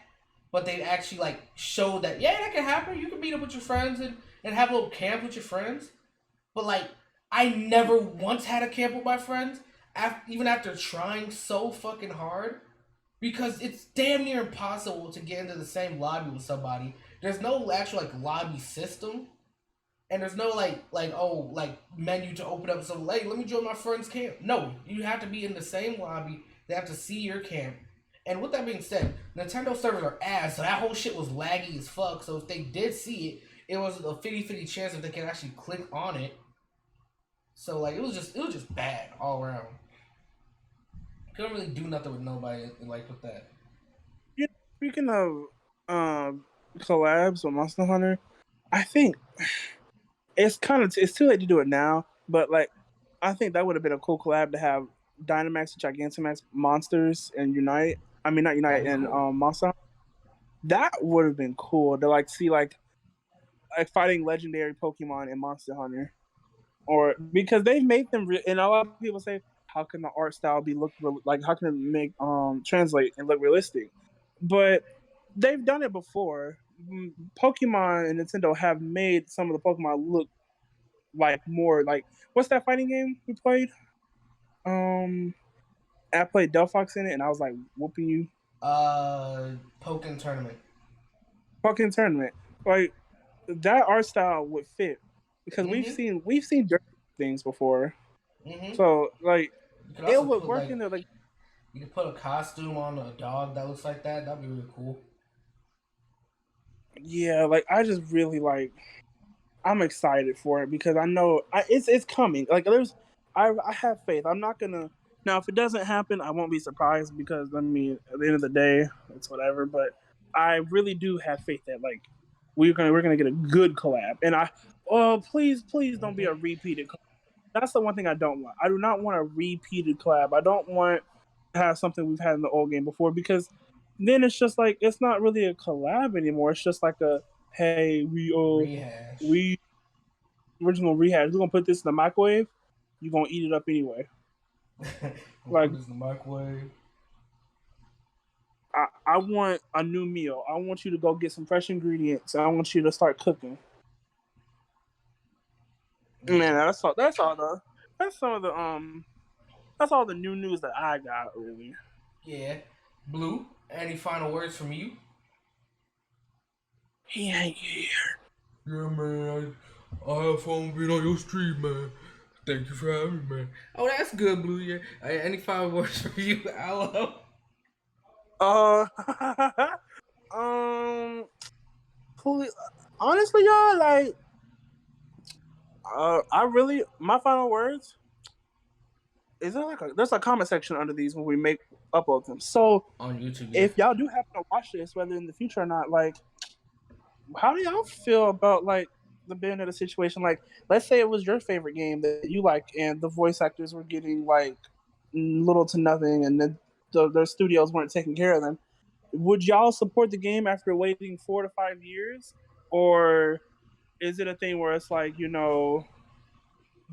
S1: but they actually like showed that yeah, that can happen. You can meet up with your friends and have a little camp with your friends. But like, I never once had a camp with my friends, even after trying so fucking hard, because it's damn near impossible to get into the same lobby with somebody. There's no actual like lobby system, and there's no like menu to open up. So like, let me join my friend's camp. No, you have to be in the same lobby. They have to see your camp. And with that being said, Nintendo servers are ass, so that whole shit was laggy as fuck. So if they did see it, it was a 50-50 chance that they could actually click on it. So like it was just bad all around. Couldn't really do nothing with nobody like with that.
S2: Yeah, speaking of collabs with Monster Hunter, I think it's too late to do it now, but like I think that would have been a cool collab to have Dynamax and Gigantamax monsters and unite. I mean not
S1: That'd
S2: unite
S1: be
S2: and
S1: cool.
S2: Monster Hunter. That would have been cool to like see like fighting legendary Pokemon in Monster Hunter. Or because they've made them and a lot of people say how can the art style be like how can it make translate and look realistic, but they've done it before. Pokemon and Nintendo have made some of the Pokemon look like more like what's that fighting game we played? um I played Delphox in it and I was like whooping you.
S1: Pokken tournament.
S2: Fucking tournament, like that art style would fit because
S1: Mm-hmm.
S2: we've seen dirty things before,
S1: Mm-hmm.
S2: so like
S1: You could
S2: it
S1: also
S2: would
S1: put
S2: work in there. Like
S1: you could put a costume on a dog that looks like that. That'd be really cool.
S2: yeah, like I just really like I'm excited for it because I know it's coming. Like I have faith. I'm not gonna now if it doesn't happen, I won't be surprised because I mean at the end of the day, it's whatever. But I really do have faith that like we're gonna get a good collab. And I please don't be
S1: Mm-hmm.
S2: a repeated. That's the one thing I don't want. I do not want a repeated collab. I don't want to have something we've had in the old game before, because then it's just like it's not really a collab anymore. It's just like a hey,
S1: rehash.
S2: we original rehash. We're gonna put this in the microwave. You're gonna eat it up anyway.
S1: Like put this in the microwave.
S2: I want a new meal. I want you to go get some fresh ingredients. I want you to start cooking. Man, that's all the new news that I got, really.
S1: Yeah. Blue, any final words from you?
S2: He ain't here.
S1: Yeah, man. I have fun being on your stream, man. Thank you for having me, man. Oh, that's good, Blue. Yeah. Any final words from you, Aloe?
S2: Honestly, y'all, like, my final words is there's a comment section under these when we upload them. So
S1: on YouTube,
S2: if y'all do happen to watch this, whether in the future or not, like, how do y'all feel about like the Bayonetta situation? Like, let's say it was your favorite game that you liked, and the voice actors were getting like little to nothing, and then their studios weren't taking care of them. Would y'all support the game after waiting 4 to 5 years, or is it a thing where it's like,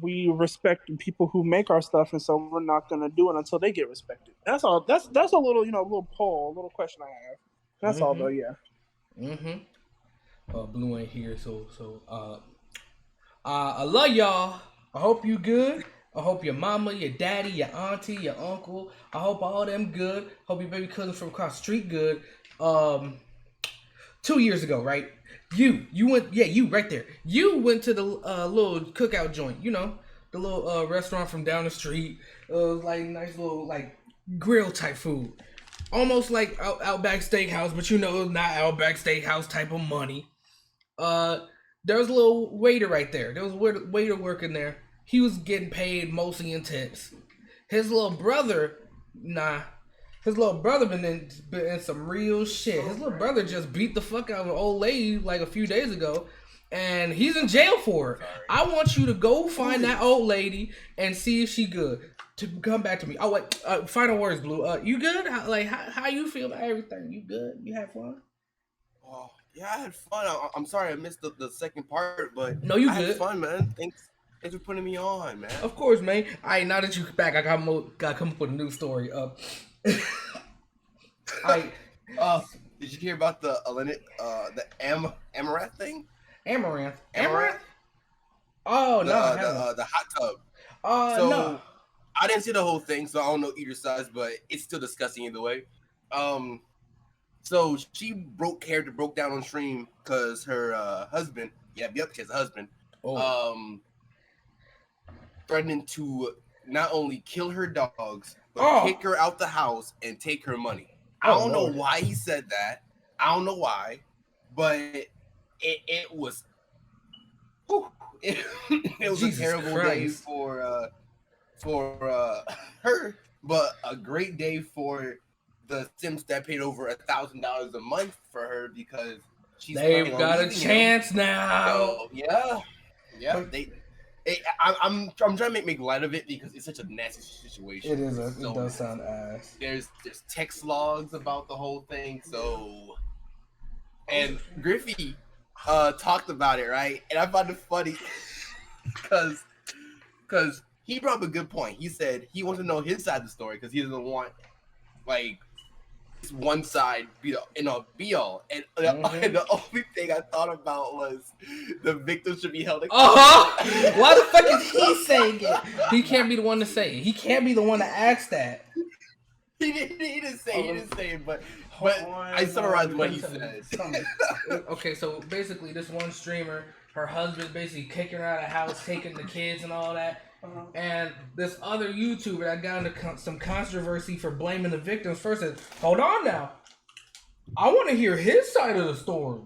S2: we respect people who make our stuff, and so we're not gonna do it until they get respected? That's all. That's a little, little poll, a little question I have. That's all, though. Yeah.
S1: Blue ain't here, so I love y'all. I hope you good. I hope your mama, your daddy, your auntie, your uncle, I hope all them good. Hope your baby cousins from across the street good. 2 years ago, right? You went, you right there. You went to the little cookout joint, the little restaurant from down the street. It was like nice little like grill type food. Almost like Outback Steakhouse, but not Outback Steakhouse type of money. There was a little waiter right there. There was a waiter working there. He was getting paid mostly in tips. His little brother been in some real shit. His little brother just beat the fuck out of an old lady like a few days ago, and he's in jail for it. I want you to go find that old lady and see if she good. To come back to me. Oh wait, final words, Blue. You good? How you feel about everything? You good? You had fun?
S3: Oh yeah, I had fun. I'm sorry I missed the second part, but
S1: no, you
S3: I
S1: good.
S3: had fun, man. Thanks for putting me on, man.
S1: Of course, man. All right, now that you're back, I gotta come up with a new story.
S3: Did you hear about the Amaranth thing?
S1: Amaranth? Oh no,
S3: the hot tub.
S1: No.
S3: I didn't see the whole thing, so I don't know either side, but it's still disgusting either way. So she broke down on stream because her husband, she has a husband, threatened to not only kill her dogs, but kick her out the house and take her money. I don't know why he said that. I don't know why, but it was it was a terrible day for her, but a great day for the Sims that paid over $1,000 a month for her because
S1: they've got a chance now.
S3: So, yeah. I'm trying to make light of it because it's such a nasty situation.
S1: It is. It does sound ass.
S3: There's text logs about the whole thing. So, and Griffey talked about it, right? And I found it funny because he brought up a good point. He said he wants to know his side of the story because he doesn't want like one side be all. And the only thing I thought about was the victim should be held accountable.
S1: Why the fuck is he saying it? He can't be the one to say it. He can't be the one to ask that.
S3: He didn't say it, but I summarized what he said.
S1: Okay, so basically this one streamer, her husband basically kicking her out of the house, taking the kids and all that. And this other YouTuber that got into some controversy for blaming the victims first said, hold on now. I want to hear his side of the story.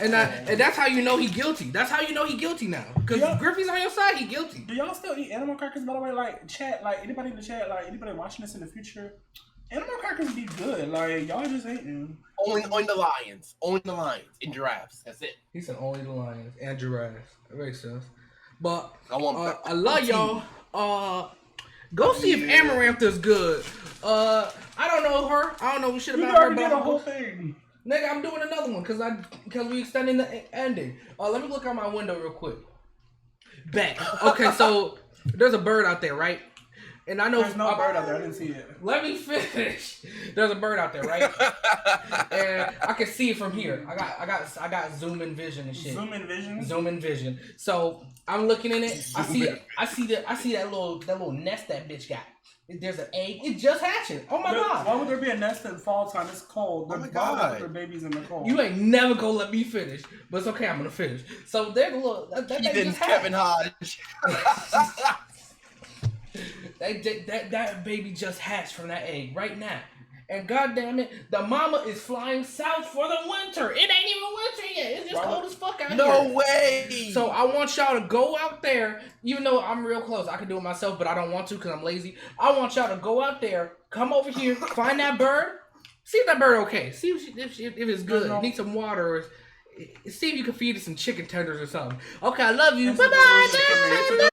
S1: And that's how you know he guilty. That's how you know he guilty now. Because Griffey's on your side, he guilty.
S2: Do y'all still eat animal crackers, by the way? Like, chat, like, anybody in the chat, like, anybody watching this in the future, animal crackers be good. Like, y'all just hating.
S3: Only the lions. Only the lions and giraffes. That's it.
S1: He said only the lions and giraffes. That makes sense. But
S3: I want
S1: I love y'all. Go see if Amaranth is good. I don't know her. I don't know shit
S2: You
S1: about her.
S2: already did
S1: But
S2: a whole thing.
S1: nigga, I'm doing another one because we extending the ending. Let me look out my window real quick. Bet. Okay, so there's a bird out there, right? And I know
S2: There's no bird out there. I didn't see it.
S1: Let me finish. There's a bird out there, right? And I can see it from here. I got zoom in vision and shit.
S2: Zoom in vision.
S1: Zoom in vision. So I'm looking in it. I see that little nest that bitch got. There's an egg. It's just hatching. Oh my god.
S2: Why would there be a nest in fall time? It's cold.
S3: Oh my
S2: God.
S3: God.
S2: Their babies in the cold.
S1: You ain't never gonna let me finish, but it's okay. I'm gonna finish. So there's a little that baby just
S3: Kevin
S1: hatched.
S3: Hodge.
S1: That baby just hatched from that egg right now. And goddamn it, the mama is flying south for the winter. It ain't even winter yet. It's just cold as fuck out here.
S3: No way.
S1: So I want y'all to go out there, even though I'm real close. I can do it myself, but I don't want to because I'm lazy. I want y'all to go out there, come over here, find that bird, see if that bird okay. See if it's good.
S2: No.
S1: Need some water. Or see if you can feed it some chicken tenders or something. Okay, I love you. Bye-bye.